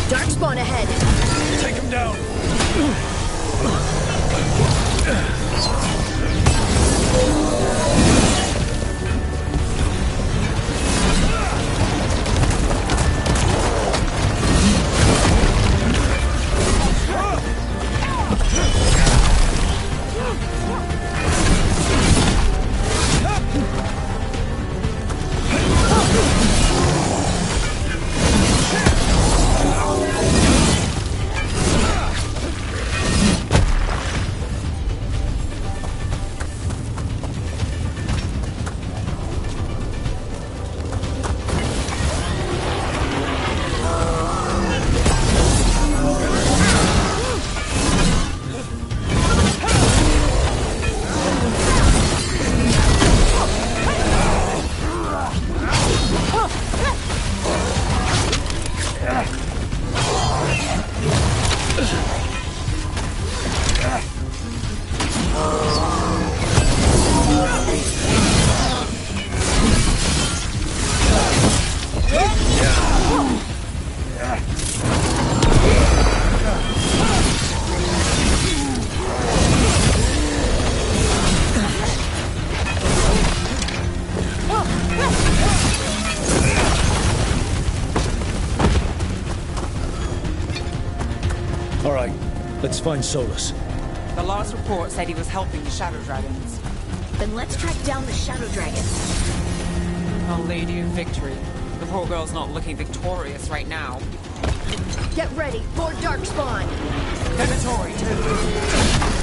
Darkspawn ahead.
Take him down. All right, let's find Solus.
The last report said he was helping the Shadow Dragons.
Then let's track down the Shadow Dragons.
A lady of victory. The poor girl's not looking victorious right now.
Get ready, more Darkspawn!
Venatori, too.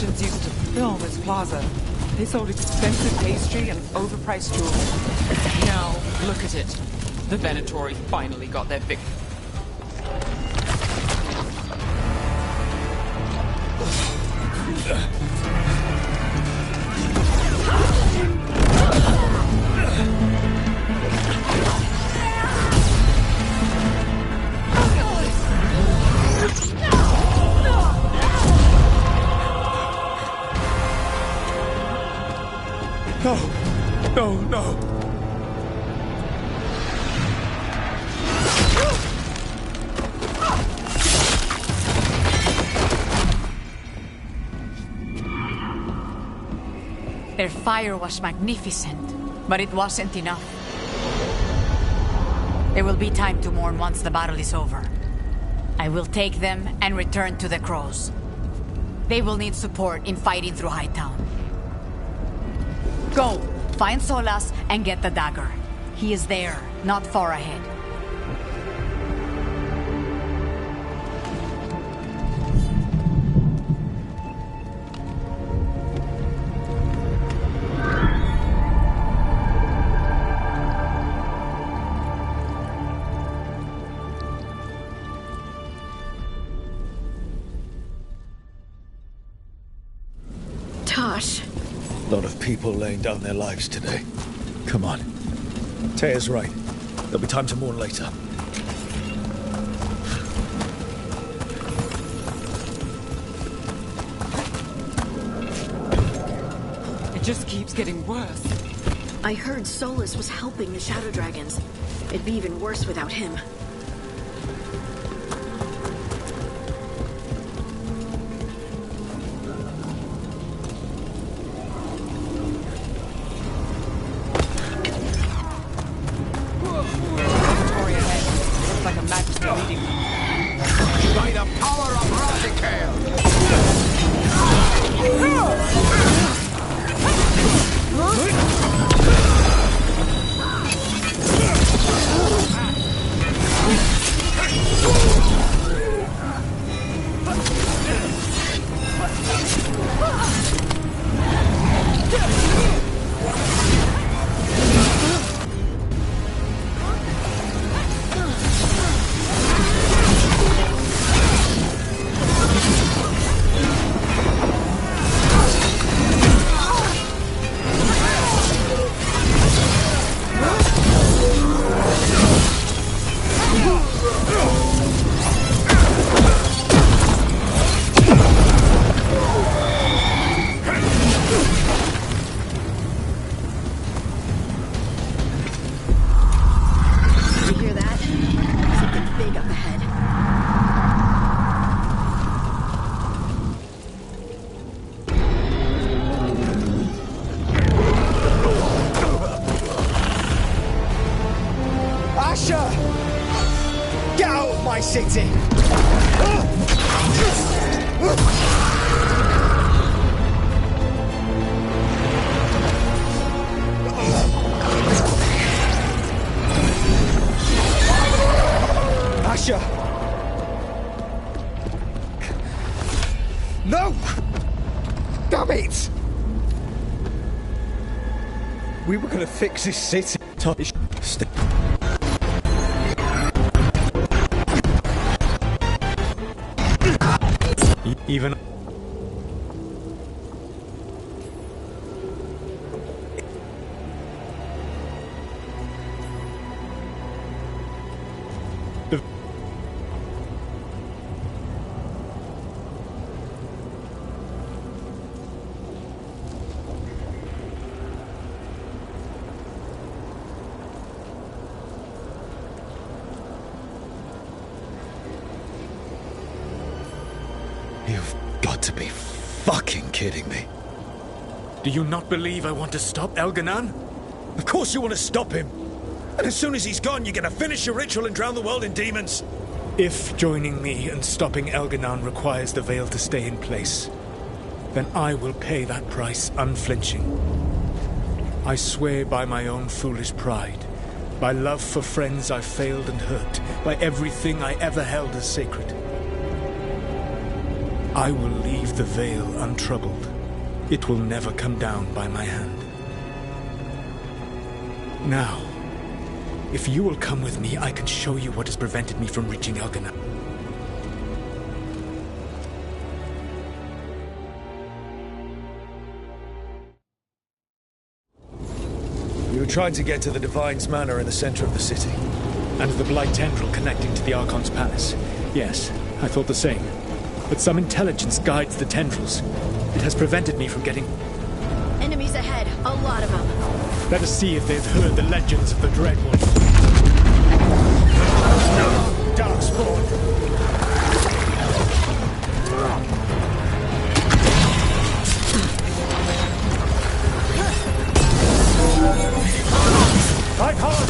merchants used to fill this plaza. They sold expensive pastry and overpriced jewelry.
Now, look at it. The Venatori finally got their victory.
No.
Their fire was magnificent, but it wasn't enough. There will be time to mourn once the battle is over. I will take them and return to the Crows. They will need support in fighting through Hightown. Go! Find Solas and get the dagger. He is there, not far ahead.
Tosh.
A lot of people laying down their lives today. Come on. Taya's right. There'll be time to mourn later.
It just keeps getting worse.
I heard Solus was helping the Shadow Dragons. It'd be even worse without him.
By the power of Razikale!
Get out of my city! Asher! No! Damn it! We were gonna fix this city. Even You've got to be fucking kidding me.
Do you not believe I want to stop Elganan?
Of course you want to stop him. And as soon as he's gone, you're gonna finish your ritual and drown the world in demons.
If joining me and stopping Elganan requires the veil to stay in place, then I will pay that price unflinching. I swear by my own foolish pride, by love for friends I failed and hurt, by everything I ever held as sacred. I will leave the veil untroubled. It will never come down by my hand. Now, if you will come with me, I can show you what has prevented me from reaching Elgana.
You were trying to get to the Divine's Manor in the center of the city.
And the Blight Tendril connecting to the Archon's palace. Yes, I thought the same. But some intelligence guides the tendrils. It has prevented me from getting...
Enemies ahead, a lot of them.
Let us see if they've heard the legends of the Dreadwood. Darkspawn! Fight hard!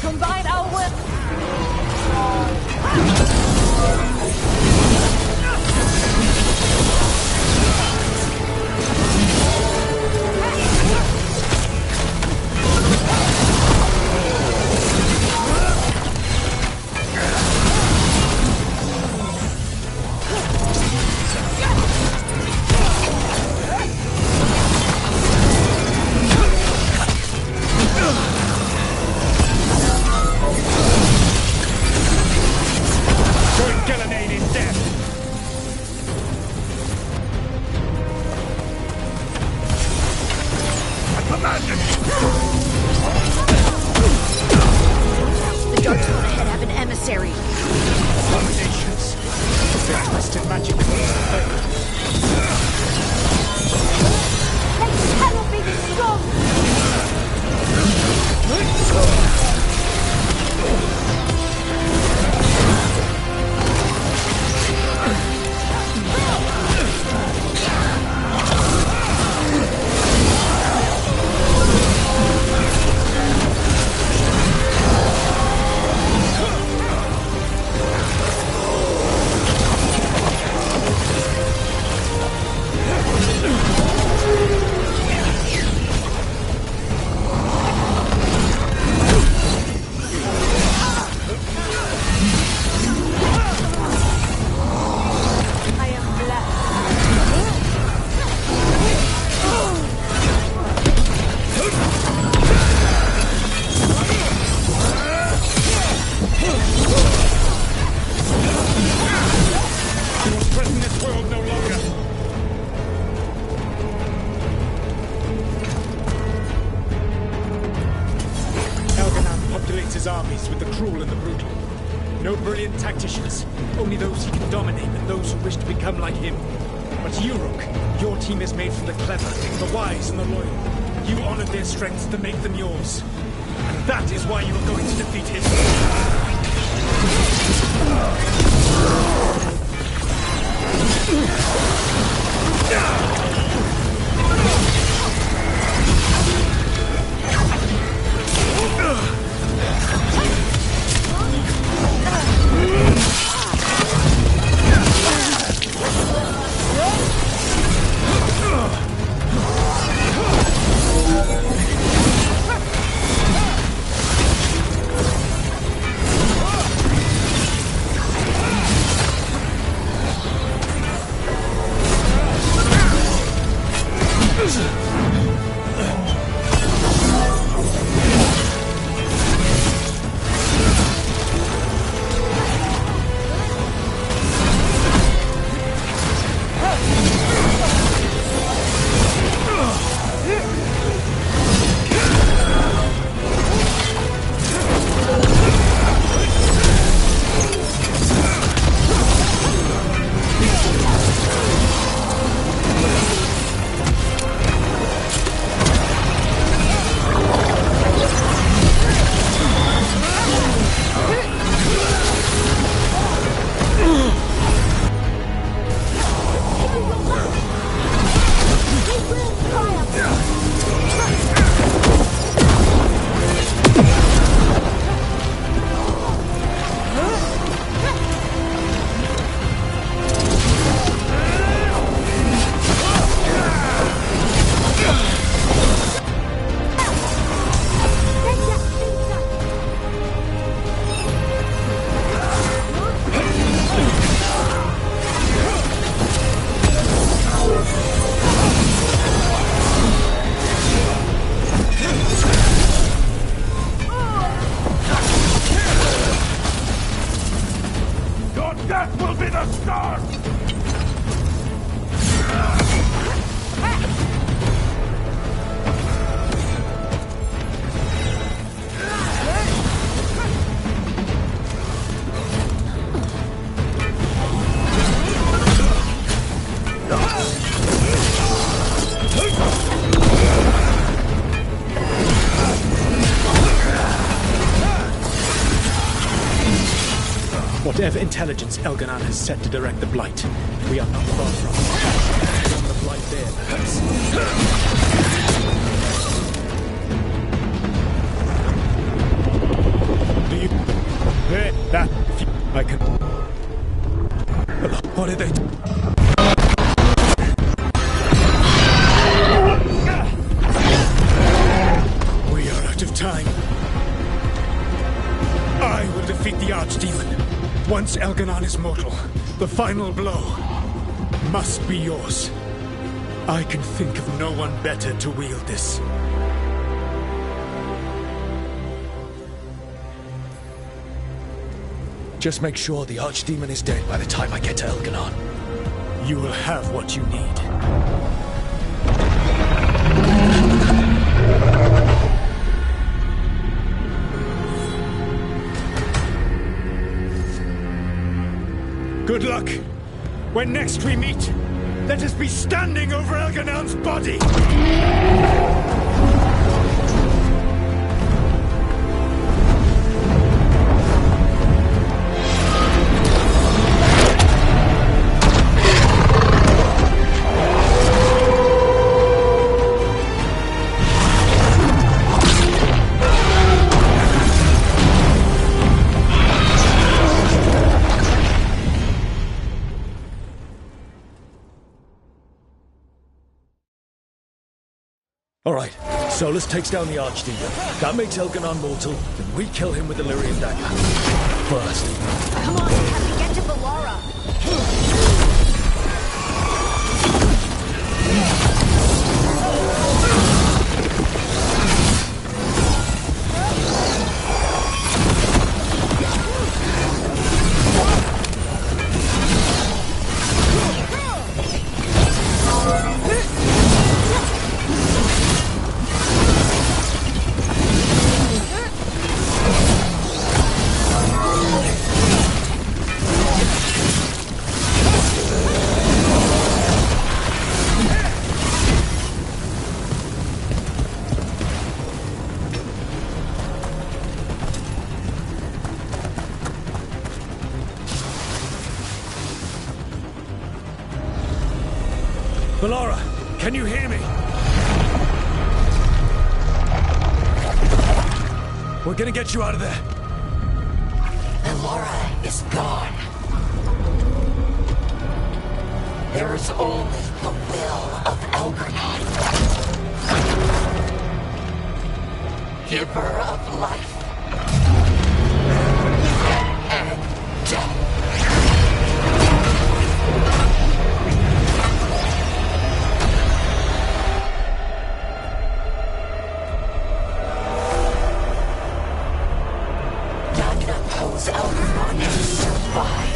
Combine our whip!
populates his armies with the cruel and the brutal. No brilliant tacticians, only those he can dominate and those who wish to become like him. But you, Rook, your team is made from the clever, the wise, and the loyal. You honored their strengths to make them yours. And that is why you are going to defeat him. Whatever intelligence Elganon has set to direct the Blight, we are not far from the Blight there, perhaps. Do you... that... I can... What are they... We are out of time. I will defeat the Archdemon. Once Elganon is mortal, the final blow must be yours. I can think of no one better to wield this.
Just make sure the Archdemon is dead by the time I get to Elganon.
You will have what you need. Good luck. When next we meet, let us be standing over Elganon's body!
All right, Solus takes down the Archdemon. That makes Elganon mortal, then we kill him with the Lyrian dagger. First.
Come on, Captain, get to Valora.
Ballora, can you hear me? We're gonna get you out of there.
Ballora is gone. There is only the will of Elgernot. Giver of life and death. None oppose Elgernot and survive.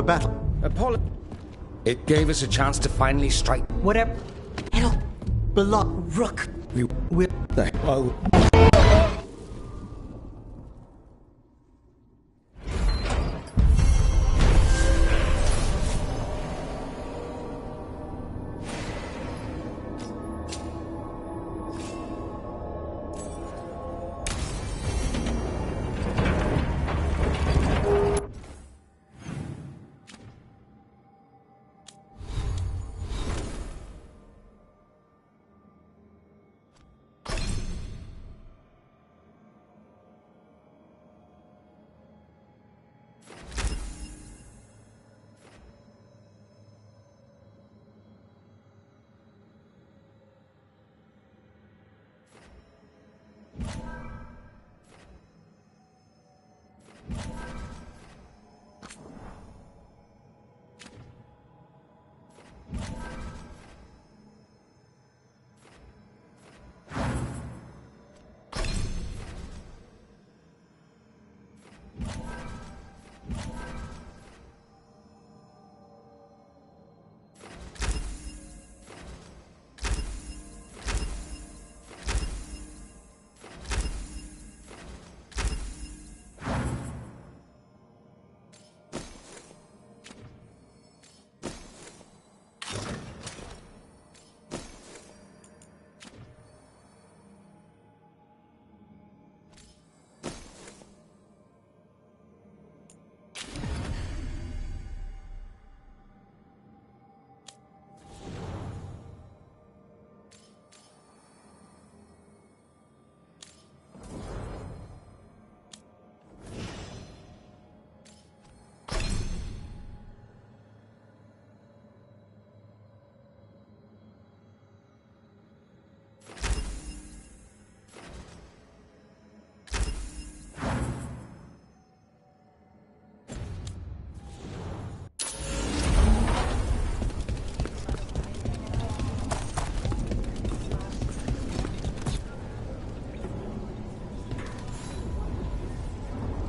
battle.
It gave us a chance to finally strike.
Whatever. Hello. Beloved Rook.
We will. Oh.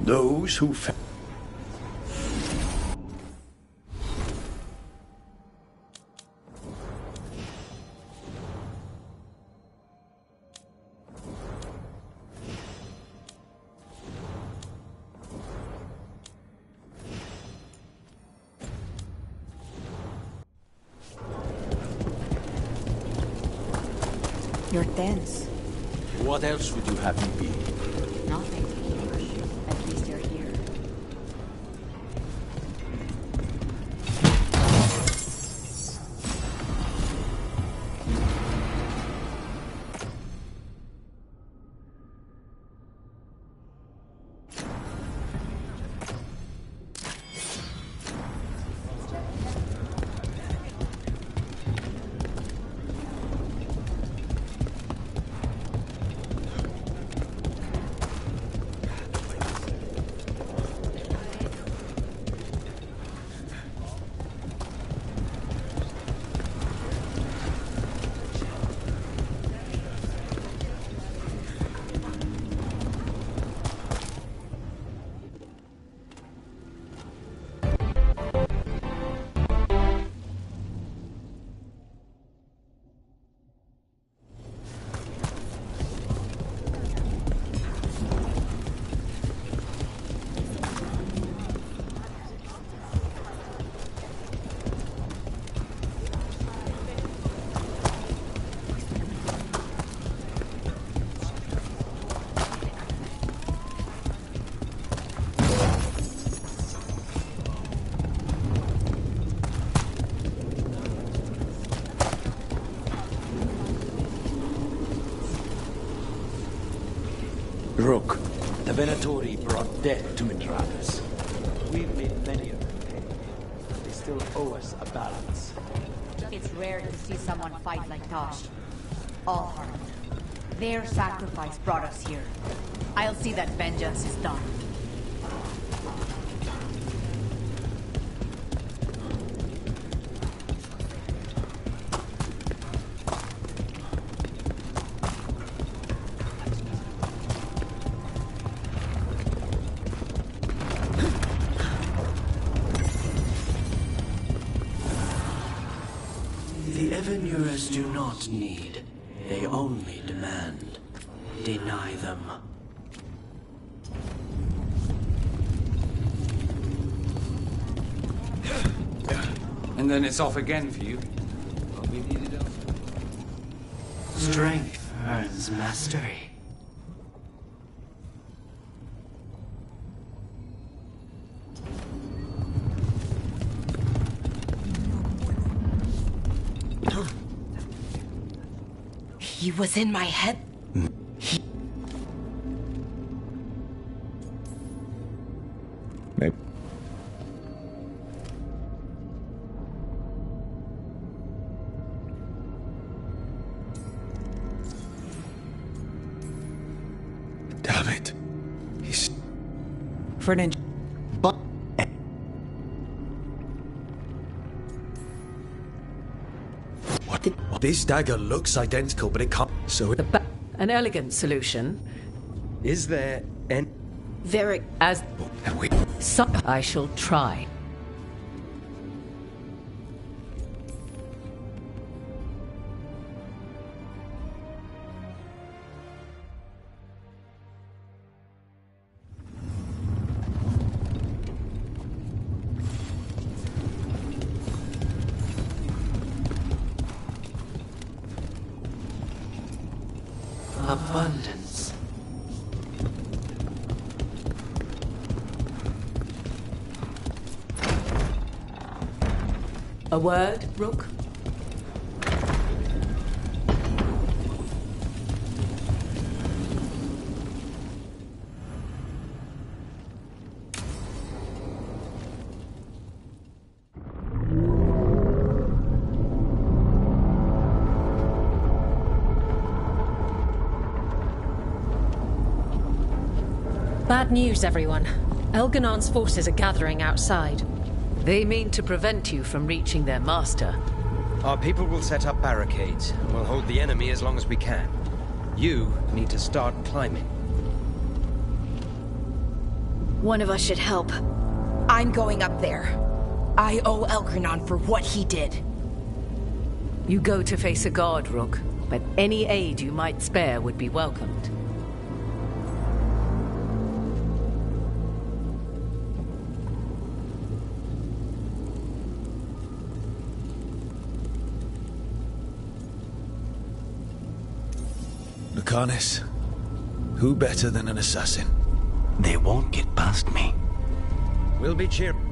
Those who
You're tense.
What else would you have me be?
Nothing. At least you're here.
Rook, the Venatori brought death to Mitralis. We've made many of them pay. They still owe us a balance.
It's rare to see someone fight like Tosh. All harmed. Their sacrifice brought us here. I'll see that vengeance is done.
The Evanurers do not need. They only demand. Deny them.
And then it's off again for you. Well, we need it up.
Strength earns mastery.
He was in my head.
Maybe. Damn it. He's...
For an inch.
But...
What? This dagger looks identical, but it can't... So it...
An elegant solution.
Is there an...
Very...
As...
And we...
I shall try.
Abundance.
A word, Rook? Bad news, everyone. Elganon's forces are gathering outside. They mean to prevent you from reaching their master.
Our people will set up barricades, and we'll hold the enemy as long as we can. You need to start climbing.
One of us should help.
I'm going up there. I owe Elganon for what he did.
You go to face a god, Rook, but any aid you might spare would be welcomed.
Lucanus, who better than an assassin?
They won't get past me.
We'll be cheering.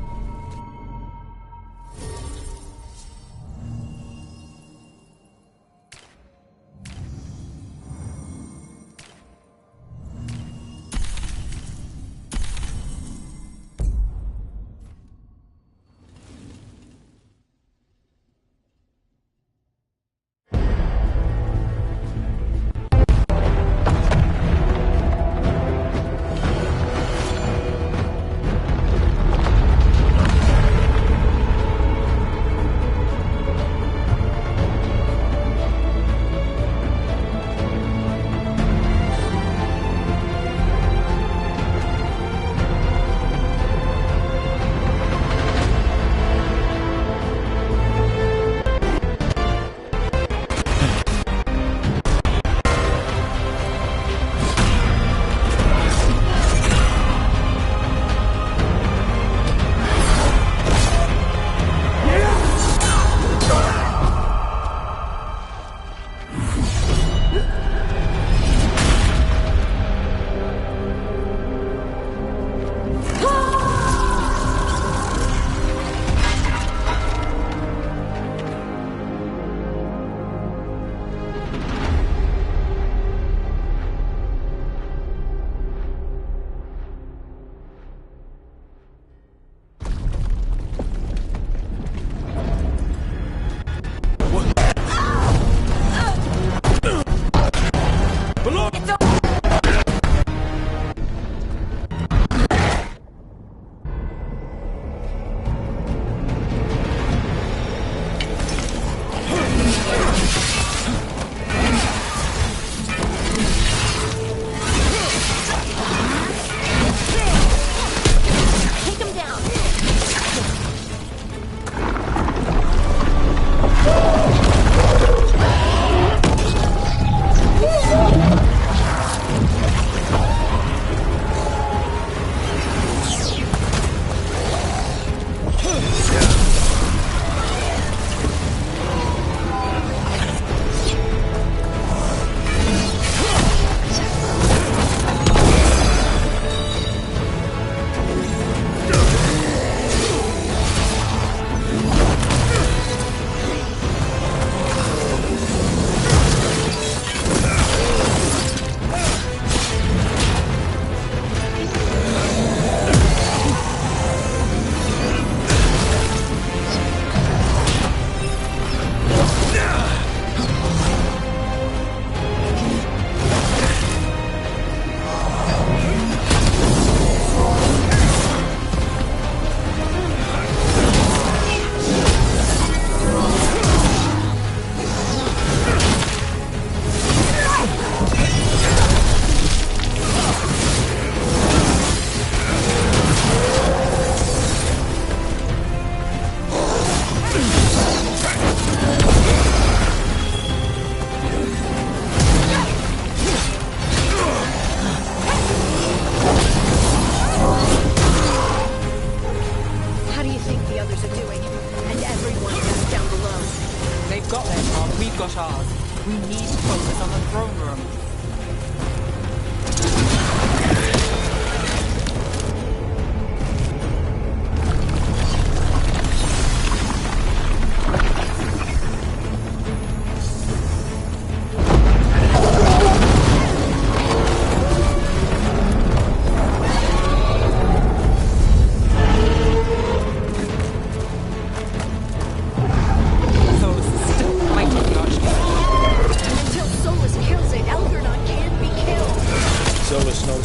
We've got ours. We need to focus on the throne room.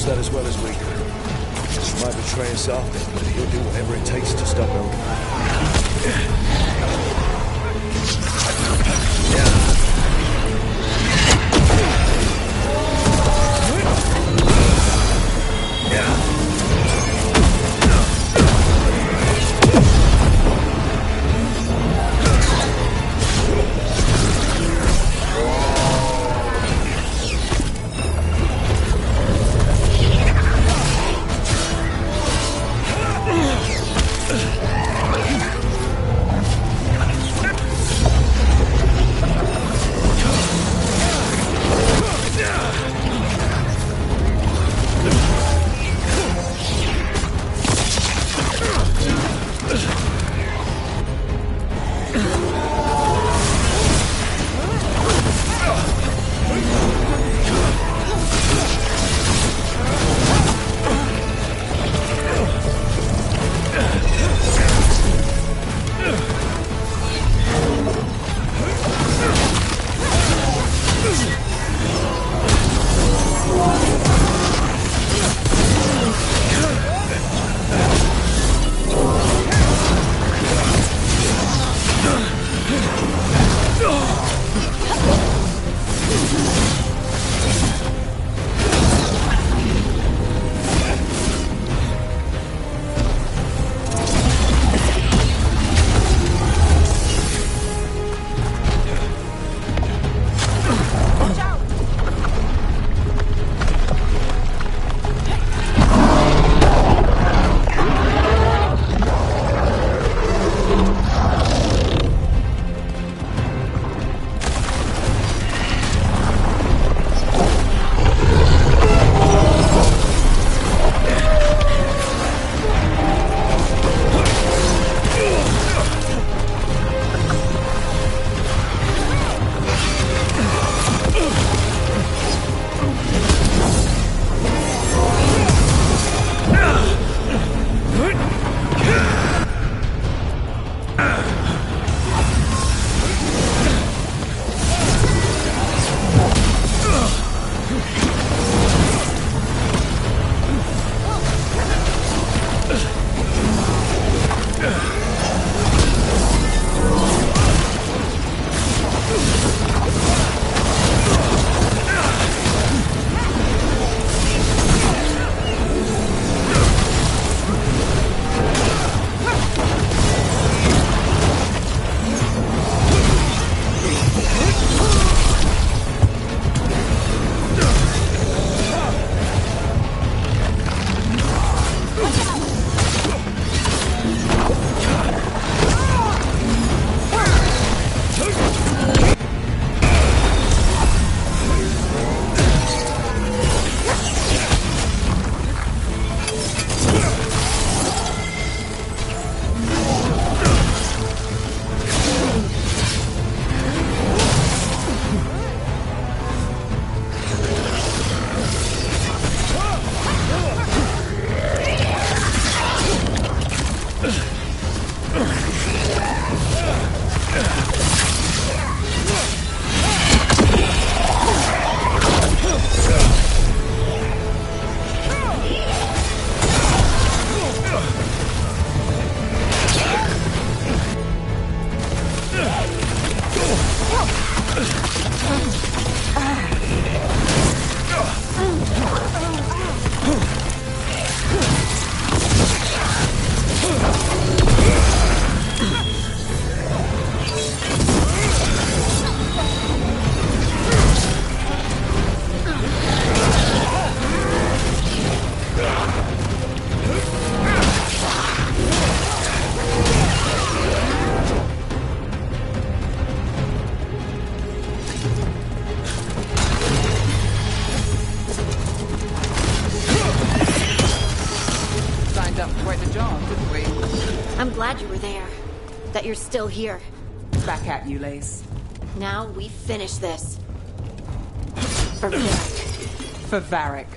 That as well as we do. He might betray us after, but he'll do whatever it takes to stop Elgin.
that you're still here.
Back at you, Lace.
Now we finish this. For Varric.
For Varric.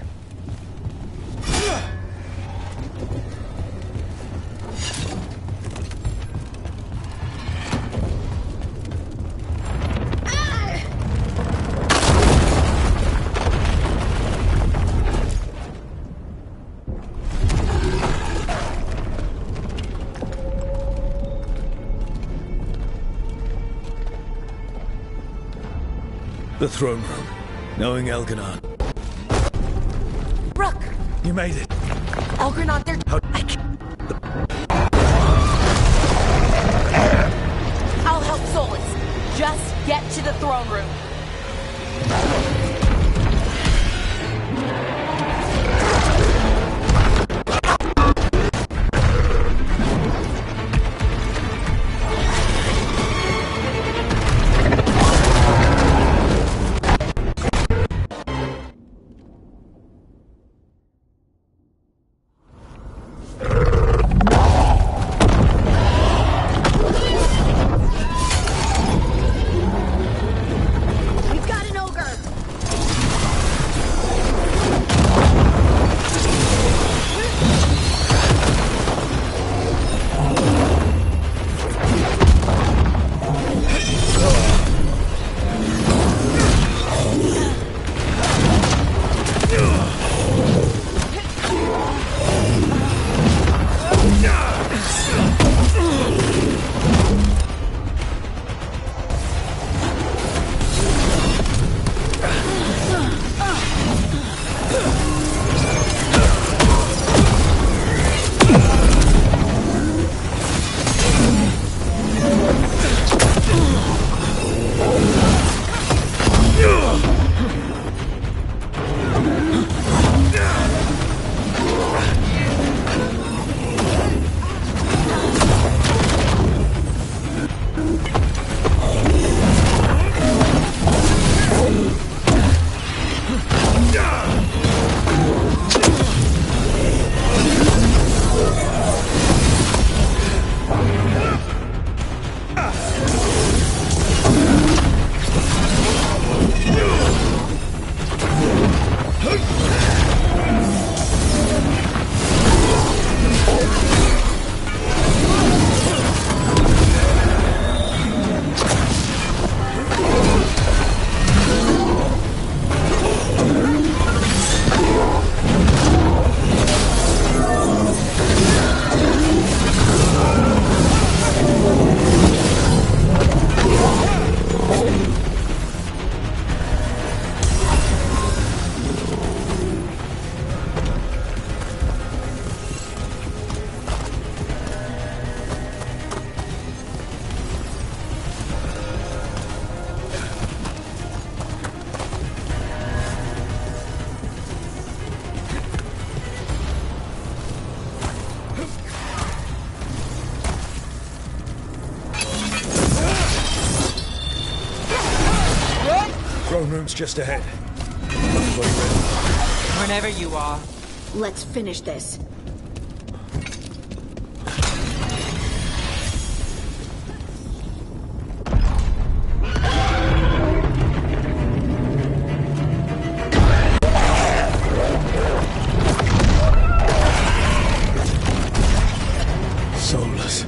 The throne room. Knowing Elganon.
Rook!
You made it.
Elganon, they're... I'll help Solus. Just get to the throne room.
Throne room's just ahead.
Whenever you are.
Let's finish this.
Solus.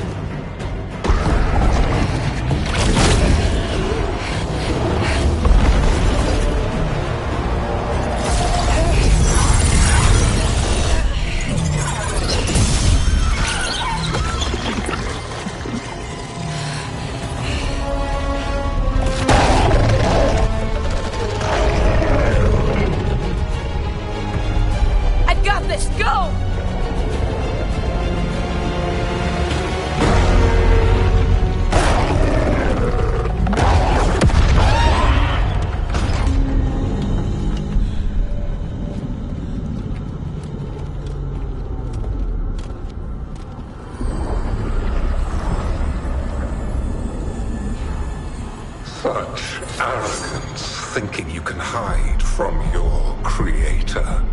Such arrogance, thinking you can hide from your creator.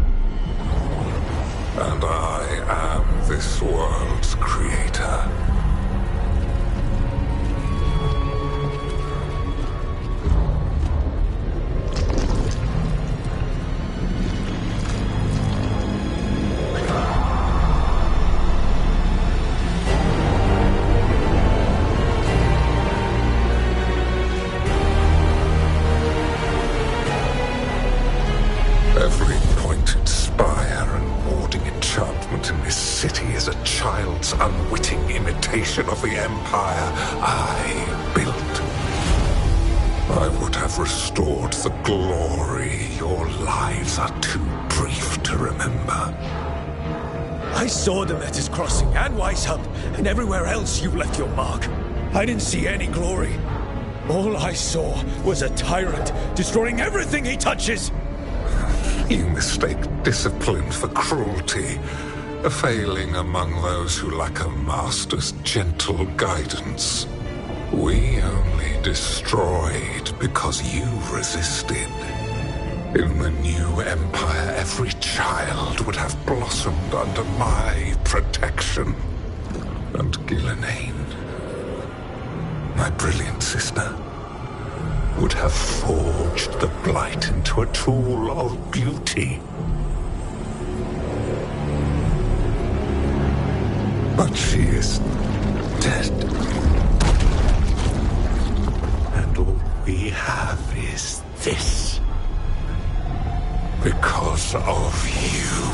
And I am this world's creator. foundation of the empire I built. I would have restored the glory. Your lives are too brief to remember.
I saw them at his crossing and Weishaupt, and everywhere else you left your mark. I didn't see any glory. All I saw was a tyrant destroying everything he touches.
You mistake discipline for cruelty, a failing among those who lack a master's gentle guidance. We only destroyed because you resisted. In the new empire, every child would have blossomed under my protection. And Gillenane, my brilliant sister, would have forged the Blight into a tool of beauty. But she is dead. And all we have is this. Because of you.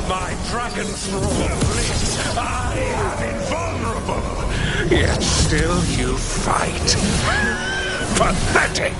My dragon thrall lives. I am invulnerable. Yet still you fight. Pathetic!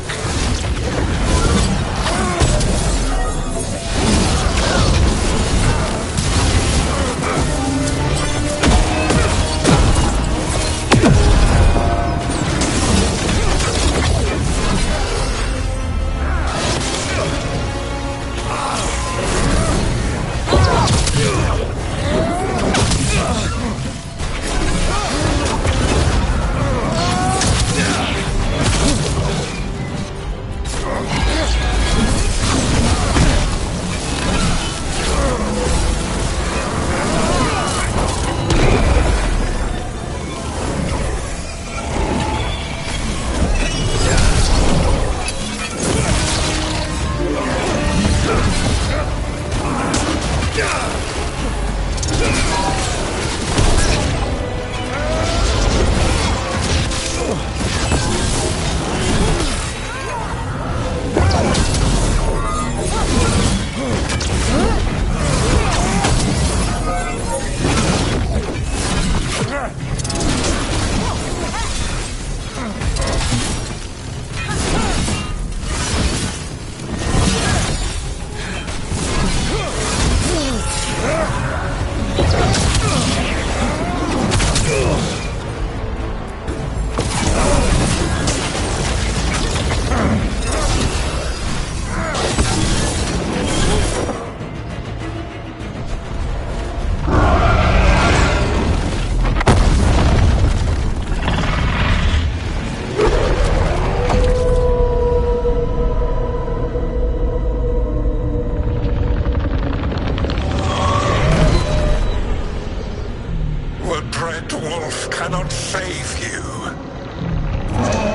Cannot save you.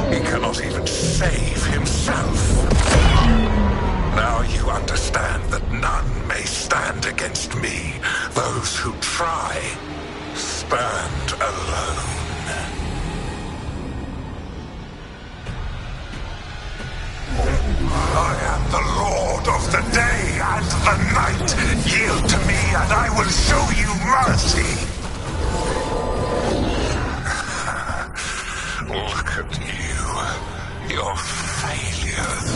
He cannot even save himself. Now you understand that none may stand against me. Those who try stand alone. I am the Lord of the day and the night. Yield to me and I will show you mercy. Look at you. Your failures.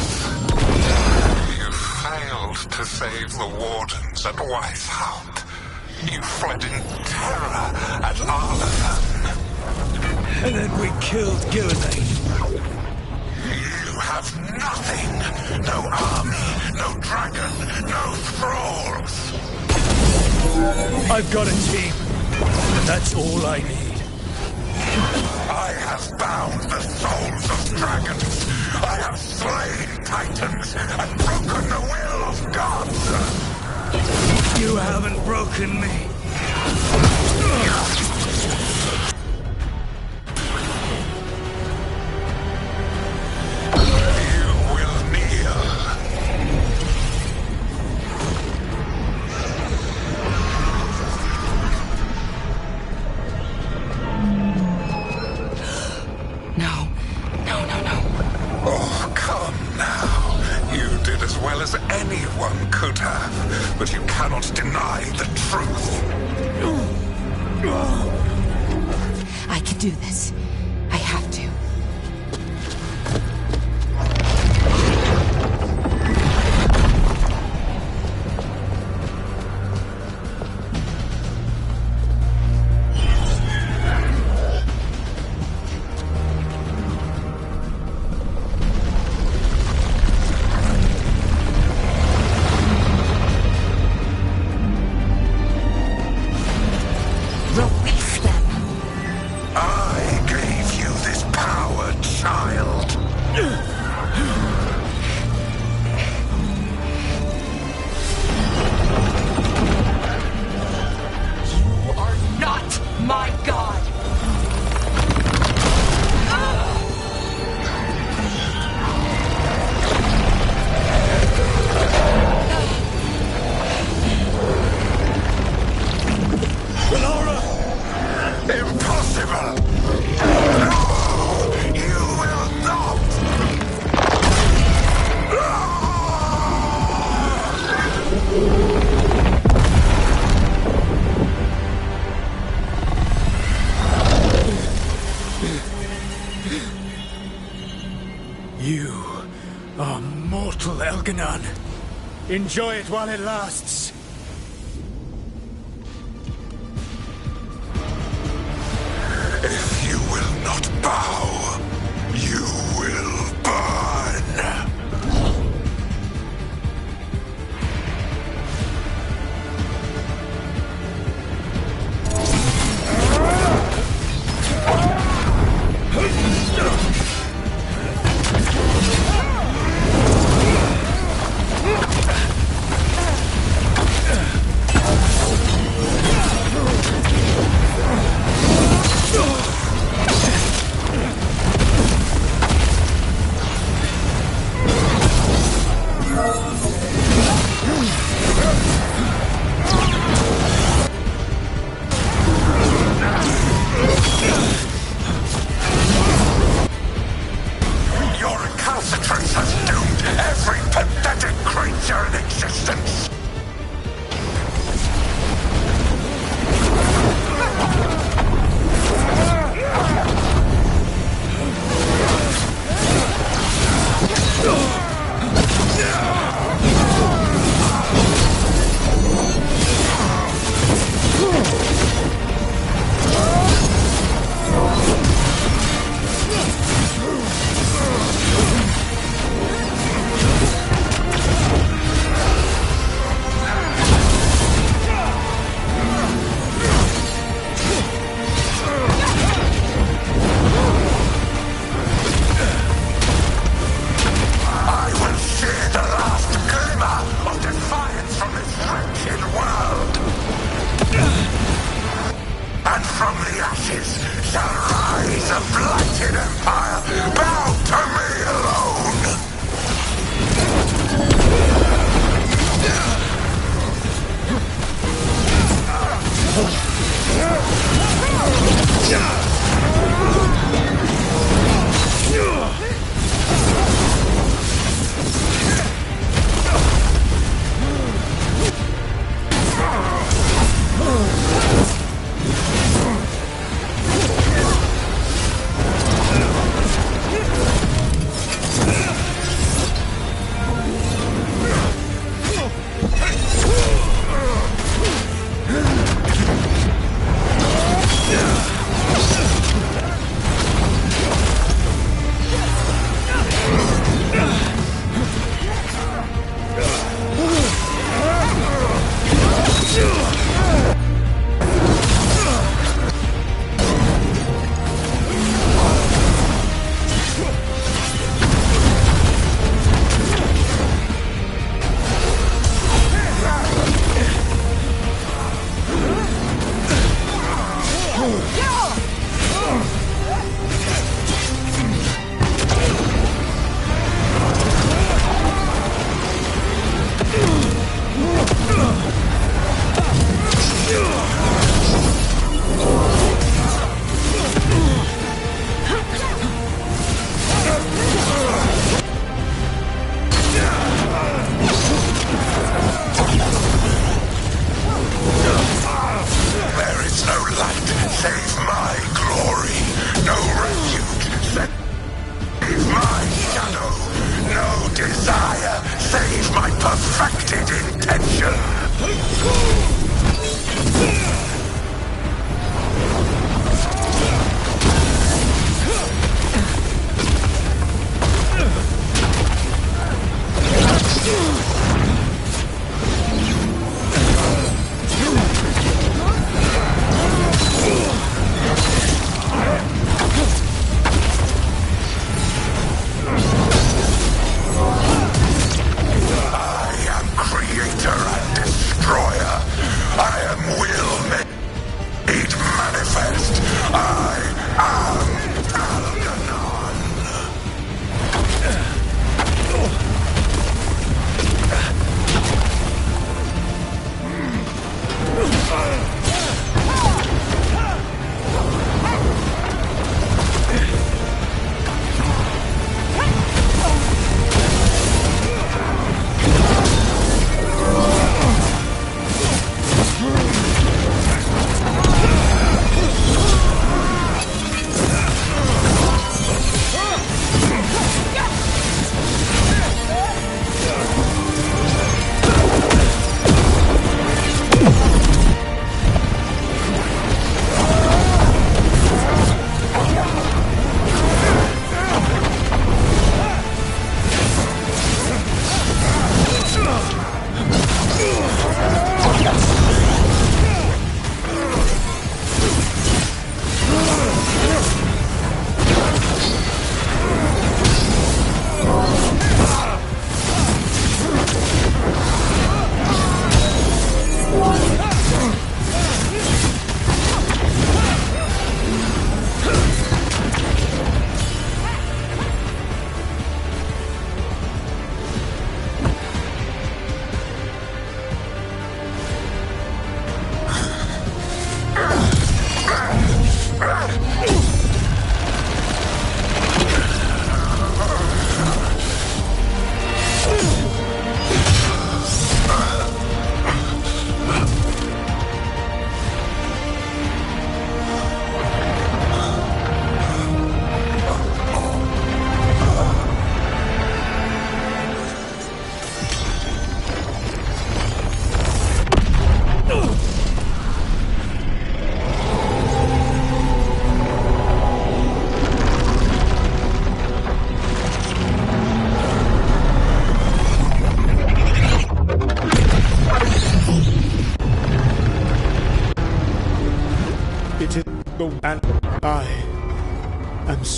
You failed to save the wardens at Weishaupt. You fled in terror at Arlington.
And then we killed Gilliman.
You have nothing. No army, no dragon, no thralls.
I've got a team. And that's all I need.
I have bound the souls of dragons. I have slain titans and broken the will of gods.
You haven't broken me.
You will kneel. Oh, come now. You did as well as anyone could have, but you cannot deny the truth.
I can do this. I have to.
I gave
You are mortal, Elganon. Enjoy it while it lasts.
If you will not bow, you will burn.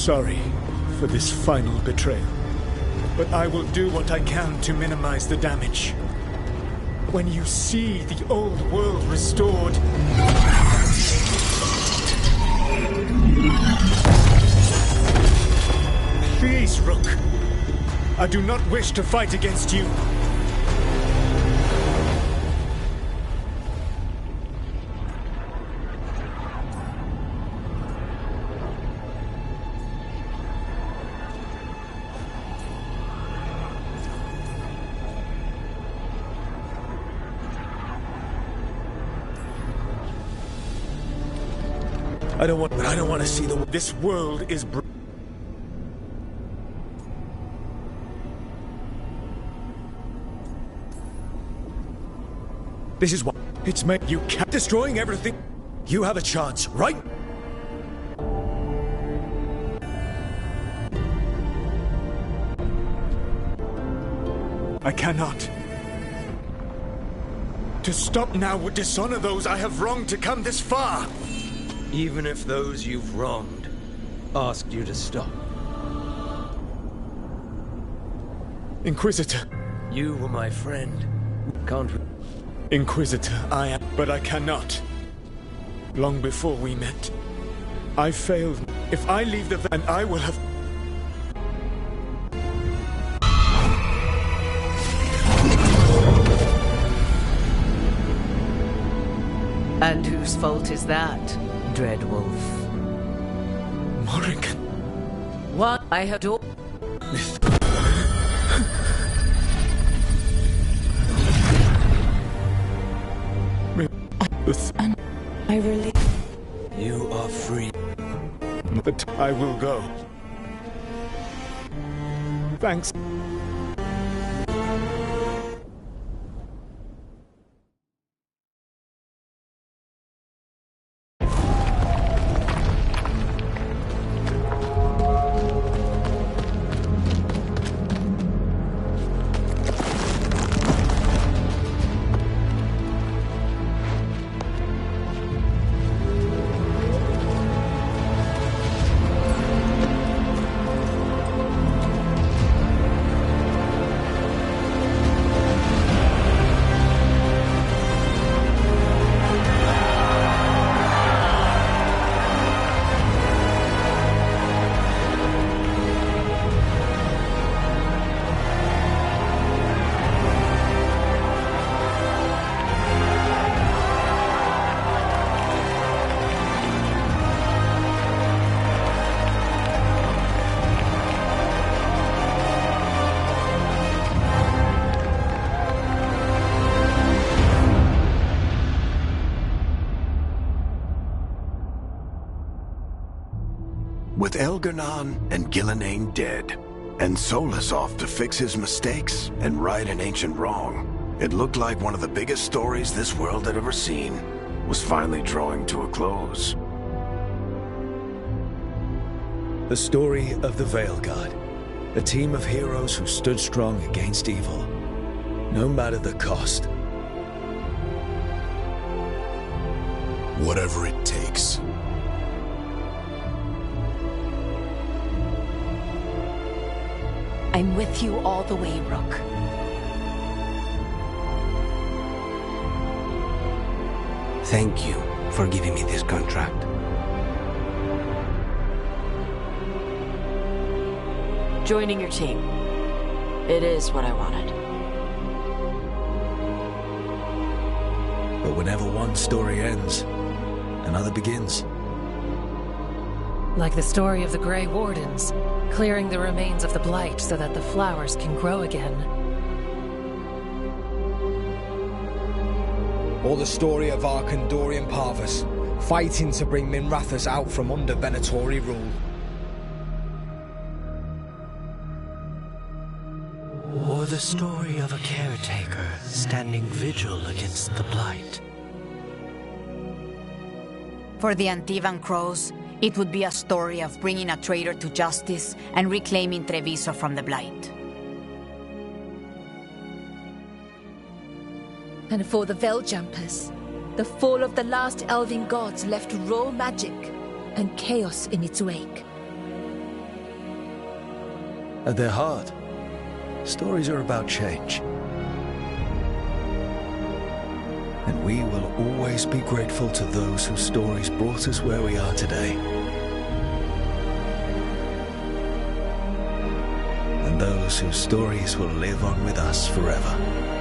sorry for this final betrayal, but I will do what I can to minimize the damage. When you see the old world restored, please, Rook. I do not wish to fight against you. I don't want to see this world is This is what it's made. You kept destroying everything. You have a chance, right? I cannot. To stop now would dishonor those I have wronged to come this far.
Even if those you've wronged asked you to stop.
Inquisitor.
You were my friend. Can't we?
Inquisitor, I am, but I cannot. Long before we met, I failed. If I leave the van, I will have...
And whose fault is that, Dreadwolf?
Morrigan.
What I have done.
And I really...
You are free.
But I will go. Thanks.
With Elgar'nan and Gillenane dead, and Solus off to fix his mistakes and right an ancient wrong, it looked like one of the biggest stories this world had ever seen was finally drawing to a close.
The story of the Veil Guard, a team of heroes who stood strong against evil, no matter the cost.
Whatever it takes.
I'm with you all the way, Rook.
Thank you for giving me this contract.
Joining your team. It is what I wanted.
But whenever one story ends, another begins.
Like the story of the Grey Wardens, clearing the remains of the Blight so that the flowers can grow again.
Or the story of Arkandorian Parvus, fighting to bring Minrathous out from under Venatori rule.
Or the story of a caretaker standing vigil against the Blight.
For the Antivan Crows, it would be a story of bringing a traitor to justice and reclaiming Treviso from the Blight.
And for the Veiljumpers, the fall of the last elven gods left raw magic and chaos in its wake.
At their heart, stories are about change. And we will always be grateful to those whose stories brought us where we are today. And those whose stories will live on with us forever.